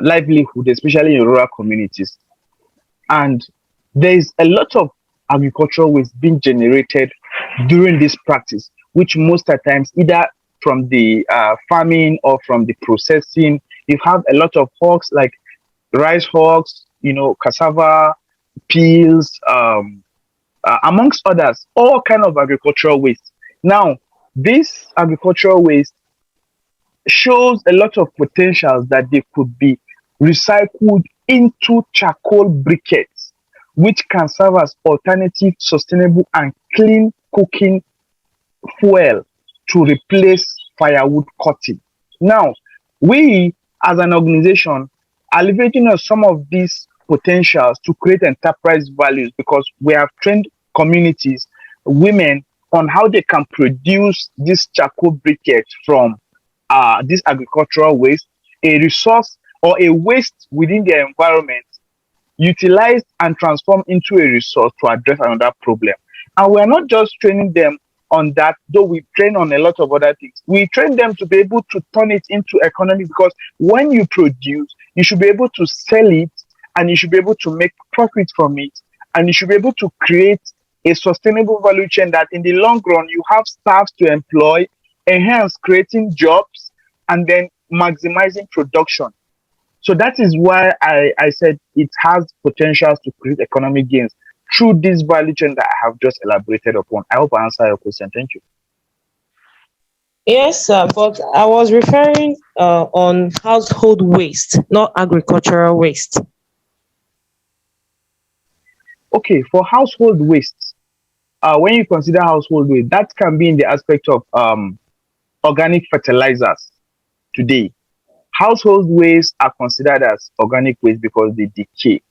Speaker 4: livelihood, especially in rural communities. And there is a lot of agricultural waste being generated during this practice, which most of the times either from the farming or from the processing. You have a lot of hawks like rice hawks, cassava, peels, amongst others, all kind of agricultural waste. Now, this agricultural waste shows a lot of potentials that they could be recycled into charcoal briquettes, which can serve as alternative, sustainable, and clean cooking fuel to replace firewood cutting. Now, we as an organization are leveraging on some of these potentials to create enterprise values because we have trained communities, women, on how they can produce this charcoal briquette from this agricultural waste, a resource or a waste within their environment, utilized and transformed into a resource to address another problem. And we're not just training them on that, though we train on a lot of other things. We train them to be able to turn it into economy because when you produce, you should be able to sell it and you should be able to make profit from it and you should be able to create a sustainable value chain that in the long run you have staff to employ, enhance creating jobs, and then maximizing production. So that is why I said it has potentials to create economic gains through this value chain that I have just elaborated upon. I hope I answer your question. Thank you.
Speaker 5: Yes, sir, but I was referring on household waste, not agricultural waste.
Speaker 4: Okay, for household waste, when you consider household waste, that can be in the aspect of organic fertilizers today. Household waste are considered as organic waste because they decay.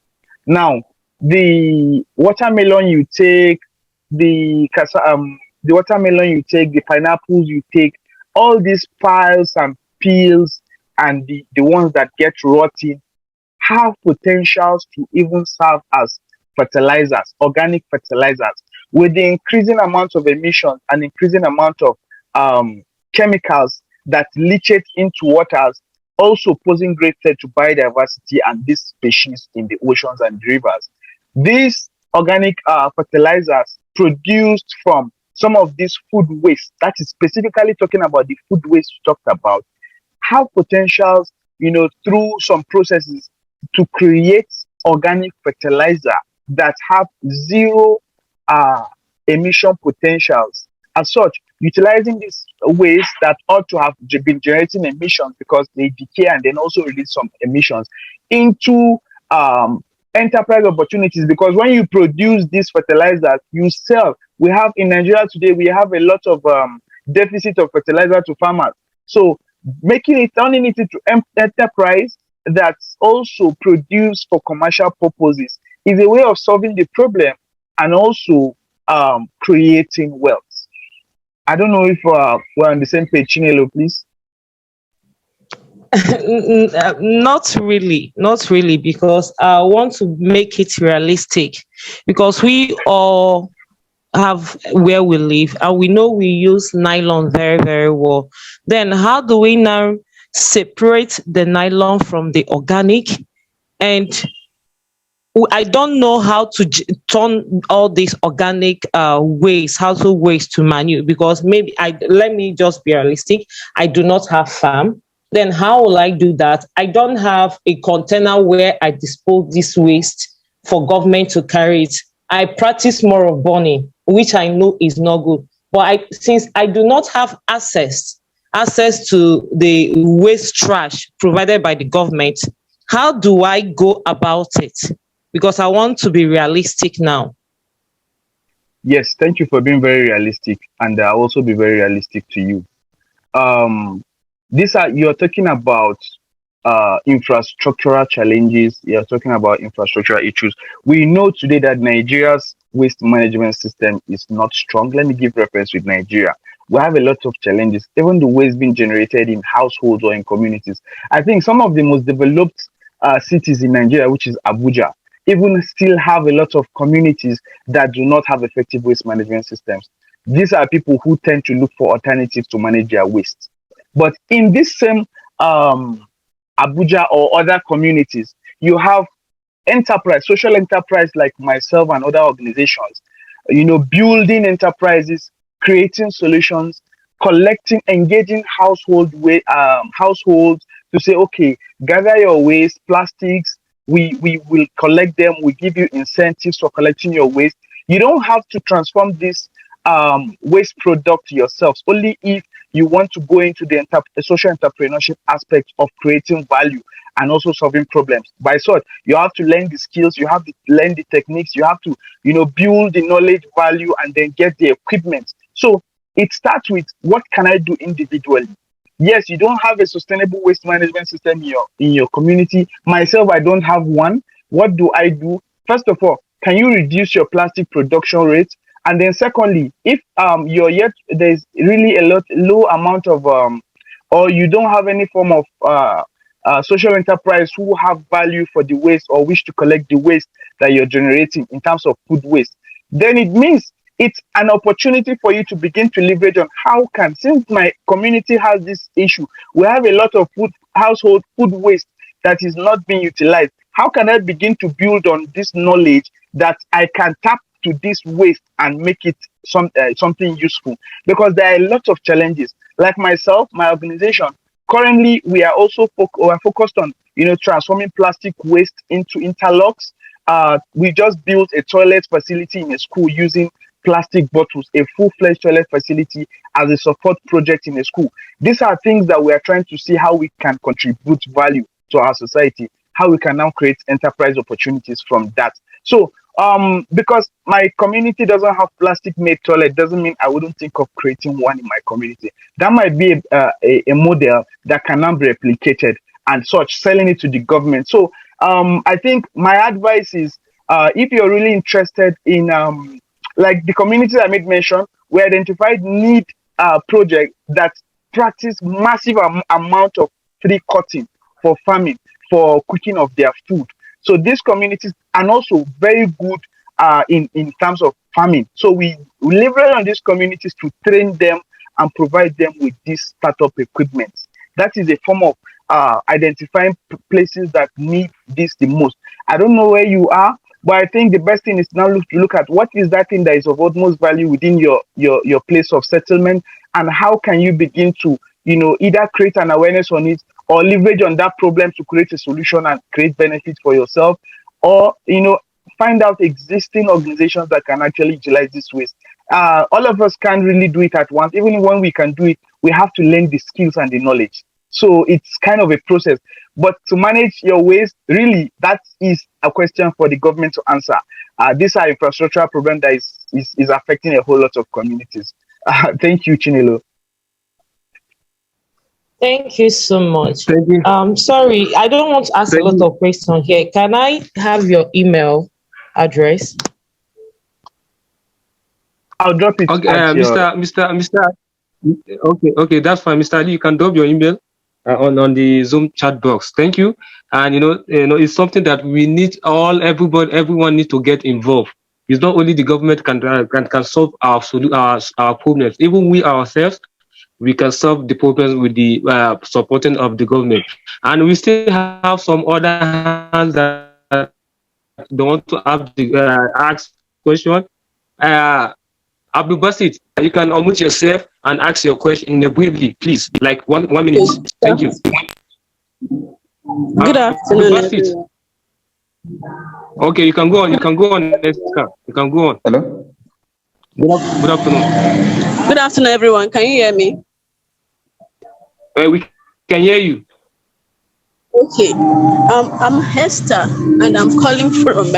Speaker 4: Now, the watermelon you take, the watermelon you take, the pineapples you take, all these piles and peels and the ones that get rotten have potentials to even serve as fertilizers, organic fertilizers, with the increasing amount of emissions and increasing amount of chemicals that leachate into waters, also posing great threat to biodiversity and these species in the oceans and rivers. These organic fertilizers produced from some of this food waste, that is specifically talking about the food waste we talked about, have potentials, through some processes to create organic fertilizer that have zero uh, emission potentials. As such, utilizing these waste that ought to have been generating emissions because they decay and then also release some emissions into enterprise opportunities, because when you produce these fertilizers, you sell. We have in Nigeria today, we have a lot of deficit of fertilizer to farmers. So turning it into enterprise that's also produced for commercial purposes is a way of solving the problem and also creating wealth. I don't know if we're on the same page. Chinelo, please.
Speaker 5: Not really, because I want to make it realistic, because we all have where we live and we know we use nylon very, very well. Then how do we now separate the nylon from the organic? And I don't know how to turn all these organic waste, household waste, to manure, because maybe let me just be realistic. I do not have farm. Then how will I do that? I don't have a container where I dispose this waste for government to carry it. I practice more of burning, which I know is not good. But since I do not have access to the waste trash provided by the government, how do I go about it? Because I want to be realistic now.
Speaker 4: Yes, thank you for being very realistic, and I'll also be very realistic to you. You're talking about infrastructural challenges. You're talking about infrastructural issues. We know today that Nigeria's waste management system is not strong. Let me give reference with Nigeria. We have a lot of challenges, even the waste being generated in households or in communities. I think some of the most developed cities in Nigeria, which is Abuja, even still have a lot of communities that do not have effective waste management systems. These are people who tend to look for alternatives to manage their waste. But in this same Abuja or other communities, you have social enterprise like myself and other organizations, building enterprises, creating solutions, engaging households to say, okay, gather your waste, plastics, we will collect them, we give you incentives for collecting your waste. You don't have to transform this waste product yourselves, only if you want to go into the social entrepreneurship aspect of creating value and also solving problems. By such, you have to learn the skills, you have to learn the techniques, you have to, build the knowledge value and then get the equipment. So it starts with, what can I do individually? Yes, you don't have a sustainable waste management system in your community. Myself, I don't have one. What do I do? First of all, can you reduce your plastic production rate? And then secondly, if there's really a low amount of or you don't have any form of social enterprise who have value for the waste or wish to collect the waste that you're generating in terms of food waste, then it means it's an opportunity for you to begin to leverage on since my community has this issue, we have a lot of household food waste that is not being utilized. How can I begin to build on this knowledge that I can tap to this waste and make it something useful? Because there are a lot of challenges. Like myself, my organization, currently we are also focused on transforming plastic waste into interlocks. We just built a toilet facility in a school using plastic bottles, a full-fledged toilet facility as a support project in a school. These are things that we are trying to see how we can contribute value to our society, how we can now create enterprise opportunities from that. So because my community doesn't have plastic made toilet doesn't mean I wouldn't think of creating one in my community. That might be a model that can now be replicated and such, selling it to the government. So I think my advice is, if you're really interested in like the communities I made mention, we identified need project that practice massive amount of tree cutting for farming, for cooking of their food. So these communities are also very good in terms of farming. So we leverage on these communities to train them and provide them with this startup equipment. That is a form of identifying places that need this the most. I don't know where you are, but I think the best thing is now look at what is that thing that is of utmost value within your place of settlement, and how can you begin to, either create an awareness on it or leverage on that problem to create a solution and create benefits for yourself, or find out existing organizations that can actually utilize this waste. All of us can't really do it at once. Even when we can do it, we have to learn the skills and the knowledge. So it's kind of a process. But to manage your waste, really, that is a question for the government to answer. These are infrastructural problem that is affecting a whole lot of communities. Thank you, Chinelo.
Speaker 5: Thank you so much.
Speaker 2: Thank you.
Speaker 5: Sorry, I don't want to ask a lot of questions here. Can I have your email address?
Speaker 4: I'll drop it.
Speaker 2: Okay, Mr. Okay, that's fine, Mr. Ali. You can drop your email on the Zoom chat box. Thank you. And it's something that we need everyone needs to get involved. It's not only the government can solve our problems. Even we ourselves, we can solve the problems with the supporting of the government. And we still have some other hands that don't want to have the ask question. Abdul Basit, you can unmute yourself and ask your question briefly, please, like one minute. Thank you.
Speaker 6: Good afternoon.
Speaker 2: Okay, you can go on. You can go on. You can go on.
Speaker 6: Hello.
Speaker 2: Good afternoon.
Speaker 6: Good afternoon, everyone. Can you hear me?
Speaker 2: We can hear you.
Speaker 6: Okay. I'm Hester, and I'm calling from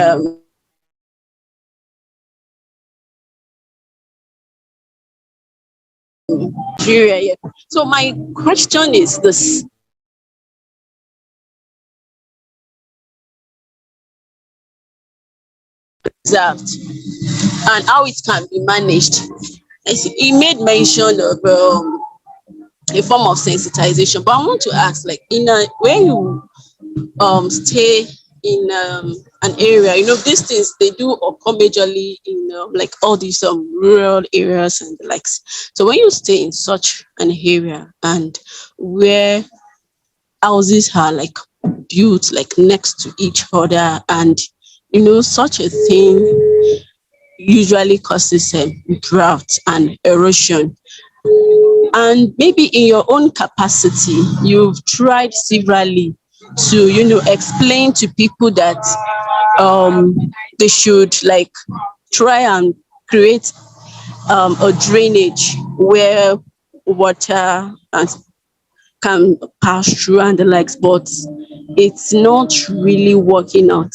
Speaker 6: Nigeria. So my question is this: observed and how it can be managed. He made mention of a form of sensitization, but I want to ask, like, when you stay in an area, these things, they do occur majorly in like all these rural areas and the likes. So when you stay in such an area and where houses are like built like next to each other, and such a thing usually causes drought and erosion, and maybe in your own capacity you've tried severally to explain to people that they should like try and create a drainage where water can pass through and the likes, but it's not really working out.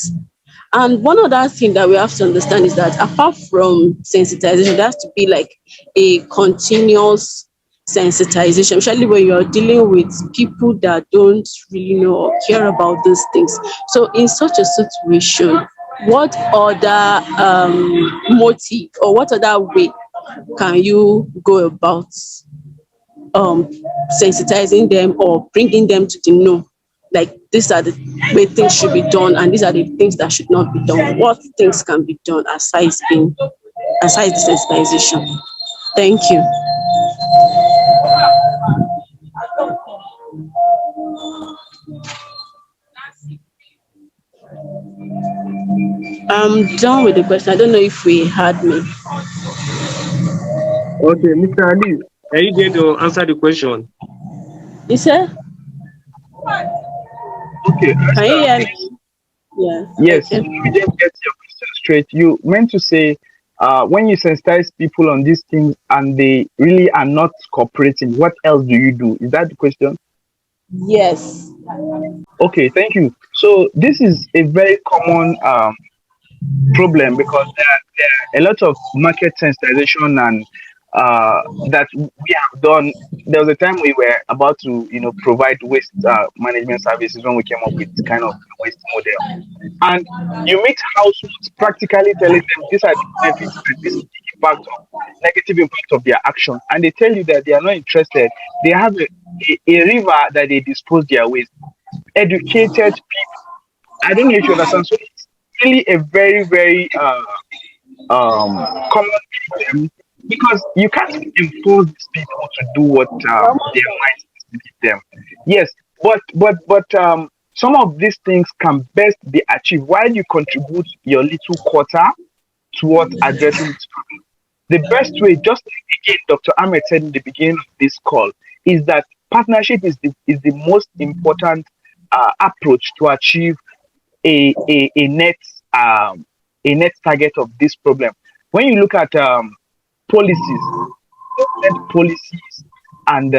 Speaker 6: And one other thing that we have to understand is that apart from sensitization, there has to be like a continuous sensitization, especially when you're dealing with people that don't really know or care about these things. So in such a situation, what other motive or what other way can you go about sensitizing them or bringing them to the know, like these are the way things should be done and these are the things that should not be done? What things can be done aside the sensitization? Thank you. I'm done with the question. I don't know if we had me.
Speaker 2: Okay, Mr. Ali, are you going to answer the question?
Speaker 6: You said?
Speaker 4: Okay.
Speaker 6: Can you hear me? Yeah.
Speaker 4: Yes, we didn't get your question straight. You meant to say when you sensitize people on these things and they really are not cooperating, what else do you do? Is that the question?
Speaker 6: Yes.
Speaker 4: Okay, thank you. So this is a very common problem because there are a lot of market sensitization and that we have done. There was a time we were about to, provide waste management services when we came up with kind of waste model. And you meet households practically telling them these are the benefits and this is the impact of negative impact of their action. And they tell you that they are not interested. They have a river that they dispose their waste. Educated people. I don't know if you understand. So it's really a very, very common problem because you can't enforce these people to do what their minds lead them. Yes, but some of these things can best be achieved while you contribute your little quarter towards addressing this problem. The best way, just like again Dr. Ahmed said in the beginning of this call, is that partnership is the most important approach to achieve a net um, a net target of this problem. When you look at policies, government policies, and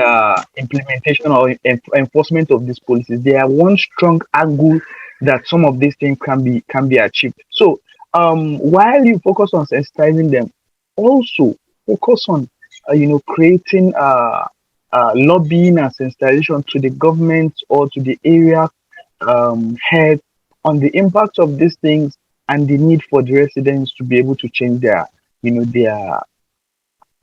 Speaker 4: implementation or enforcement of these policies, they are one strong angle that some of these things can be achieved. So while you focus on sensitizing them, also focus on creating lobbying and sensitization to the government or to the area head on the impact of these things and the need for the residents to be able to change their you know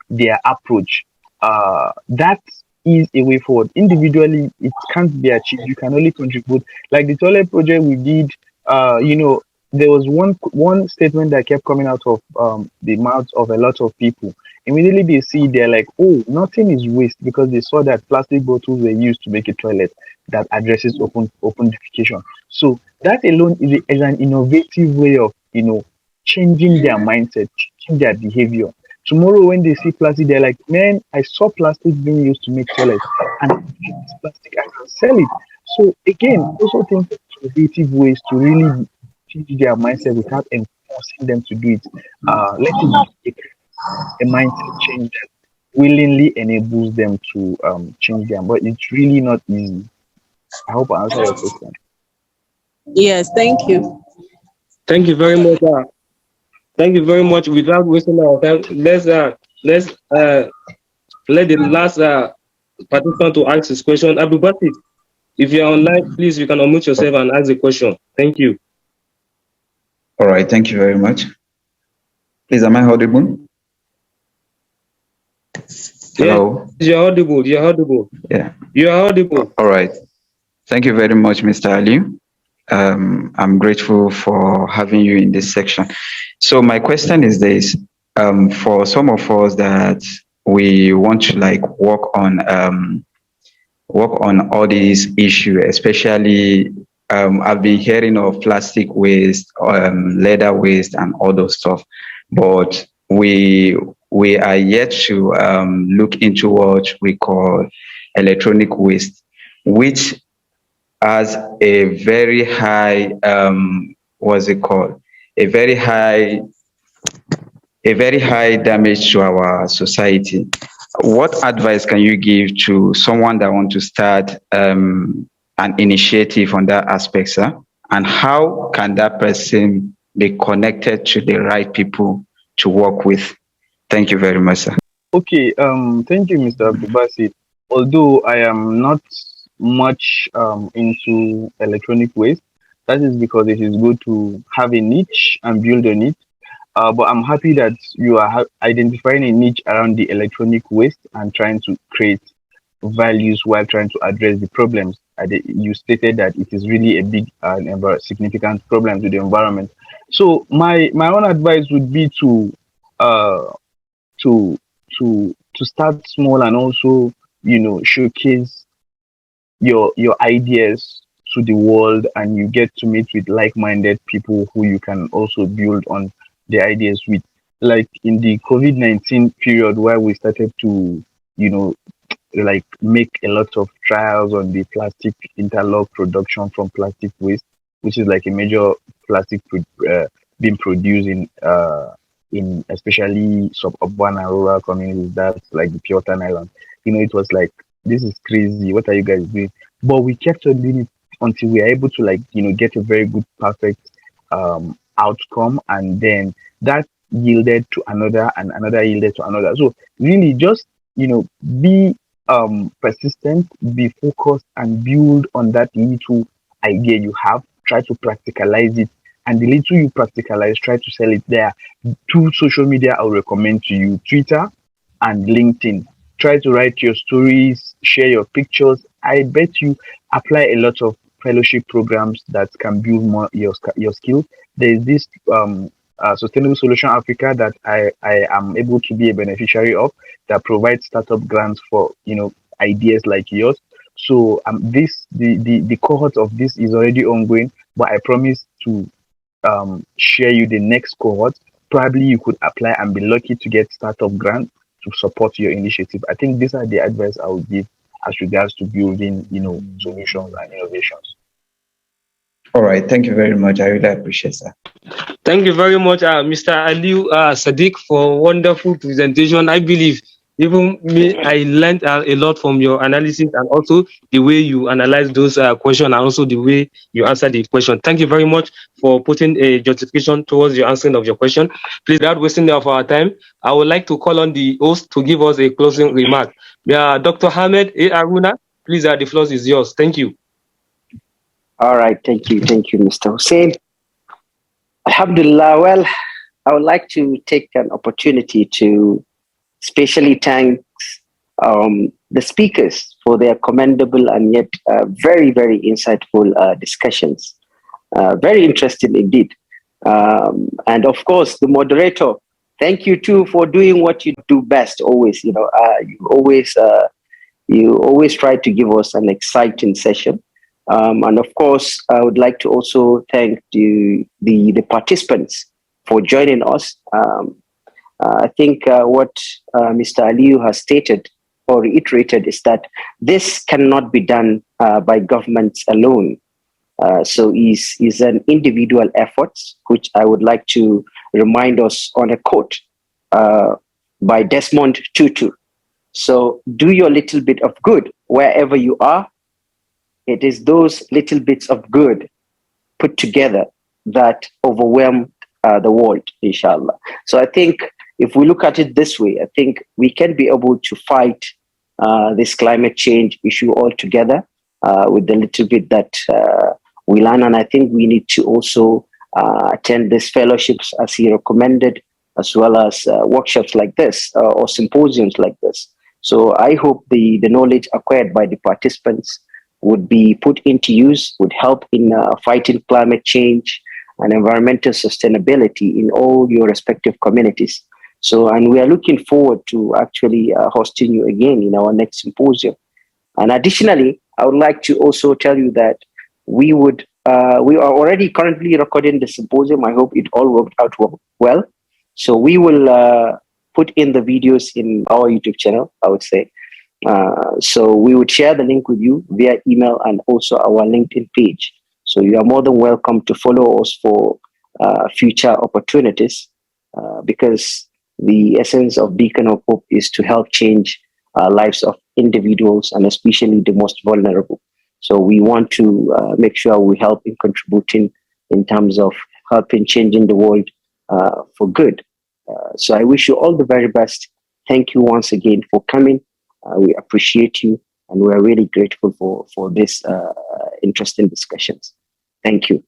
Speaker 4: their approach. That is a way forward. Individually, it can't be achieved. You can only contribute. Like the toilet project we did, there was one statement that kept coming out of the mouths of a lot of people. Immediately they see, they're like, oh, nothing is waste because they saw that plastic bottles were used to make a toilet that addresses open defecation. So that alone is an innovative way of changing their mindset, changing their behavior. Tomorrow, when they see plastic, they're like, man, I saw plastic being used to make toilets, and if I get this plastic, I can sell it. So again, also think of innovative ways to really change their mindset without enforcing them to do it. Let it be a mindset change that willingly enables them to change them. But it's really not easy. I hope I answered your question.
Speaker 6: Yes, thank you.
Speaker 2: Thank you very much. Thank you very much. Without wasting our time, let's let the last participant to ask his question. Abu Basit, if you're online, please you can unmute yourself and ask the question. Thank you.
Speaker 7: All right, thank you very much. Please, am I audible? Hello?
Speaker 2: Yes, you're audible. You're audible.
Speaker 7: Yeah.
Speaker 2: You're audible.
Speaker 7: All right. Thank you very much, Mr. Ali. I'm grateful for having you in this section. So my question is this: for some of us that we want to work on all these issues, especially I've been hearing of plastic waste, leather waste, and all those stuff, but we are yet to look into what we call electronic waste, which has a very high what's it called? A very high damage to our society. What advice can you give to someone that want to start an initiative on that aspect, sir? And how can that person be connected to the right people to work with? Thank you very much, sir.
Speaker 4: Okay, thank you, Mr. Abdulbasit. Although I am not much into electronic waste, that is because it is good to have a niche and build on it. But I'm happy that you are identifying a niche around the electronic waste and trying to create values while trying to address the problems. You stated that it is really a big and significant problem to the environment. So my own advice would be uh, to to start small and also showcase your ideas to the world, and you get to meet with like-minded people who you can also build on the ideas with. Like in the COVID-19 period where we started to you know like make a lot of trials on the plastic interlock production from plastic waste, which is like a major plastic being produced in especially suburban and rural communities. That's like the Puritan Island. It was like, this is crazy. What are you guys doing? But we kept on doing it until we are able to get a very good, perfect outcome, and then that yielded to another, and another yielded to another. So really, just be persistent, be focused, and build on that little idea you have. Try to practicalize it, and the little you practicalize, try to sell it. There are two social media I would recommend to you: Twitter and LinkedIn. Try to write your stories, share your pictures. I bet you apply a lot of fellowship programs that can build more your skills. There is this Sustainable Solution Africa that I am able to be a beneficiary of, that provides startup grants for ideas like yours. So the cohort of this is already ongoing, but I promise to share you the next cohort. Probably you could apply and be lucky to get startup grant to support your initiative. I think these are the advice I would give as regards to building solutions and innovations.
Speaker 7: All right. Thank you very much. I really appreciate that.
Speaker 2: Thank you very much, Mr. Aliu Sadiq, for wonderful presentation. I believe even me, I learned a lot from your analysis, and also the way you analyze those questions, and also the way you answer the question. Thank you very much for putting a justification towards your answering of your question. Please, without wasting of our time, I would like to call on the host to give us a closing remark. Dr. Ahmed A. Aruna, please, the floor is yours. Thank you.
Speaker 1: All right. Thank you, Mr. Hussein. Alhamdulillah. Well, I would like to take an opportunity to especially thank the speakers for their commendable and yet very, very insightful discussions. Very interesting indeed. And of course, the moderator, thank you too for doing what you do best always. You always try to give us an exciting session. And of course, I would like to also thank the participants for joining us. I think what Mr. Aliu has stated or reiterated is that this cannot be done by governments alone. So is an individual effort, which I would like to remind us on a quote by Desmond Tutu. So do your little bit of good wherever you are. It is those little bits of good put together that overwhelm the world, inshallah. So I think if we look at it this way, I think we can be able to fight this climate change issue altogether with the little bit that we learn. And I think we need to also attend these fellowships as he recommended, as well as workshops like this or symposiums like this. So I hope the knowledge acquired by the participants would be put into use, would help in fighting climate change and environmental sustainability in all your respective communities. So, and we are looking forward to actually hosting you again in our next symposium. And additionally, I would like to also tell you that we are already currently recording the symposium. I hope it all worked out well. So we will put in the videos in our YouTube channel, I would say. So we would share the link with you via email and also our LinkedIn page. So you are more than welcome to follow us for future opportunities because the essence of Beacon of Hope is to help change lives of individuals and especially the most vulnerable. So we want to make sure we help in contributing in terms of helping changing the world for good. So I wish you all the very best. Thank you once again for coming. We appreciate you, and we are really grateful for this interesting discussions. Thank you.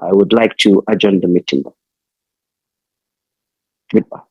Speaker 1: I would like to adjourn the meeting. Goodbye.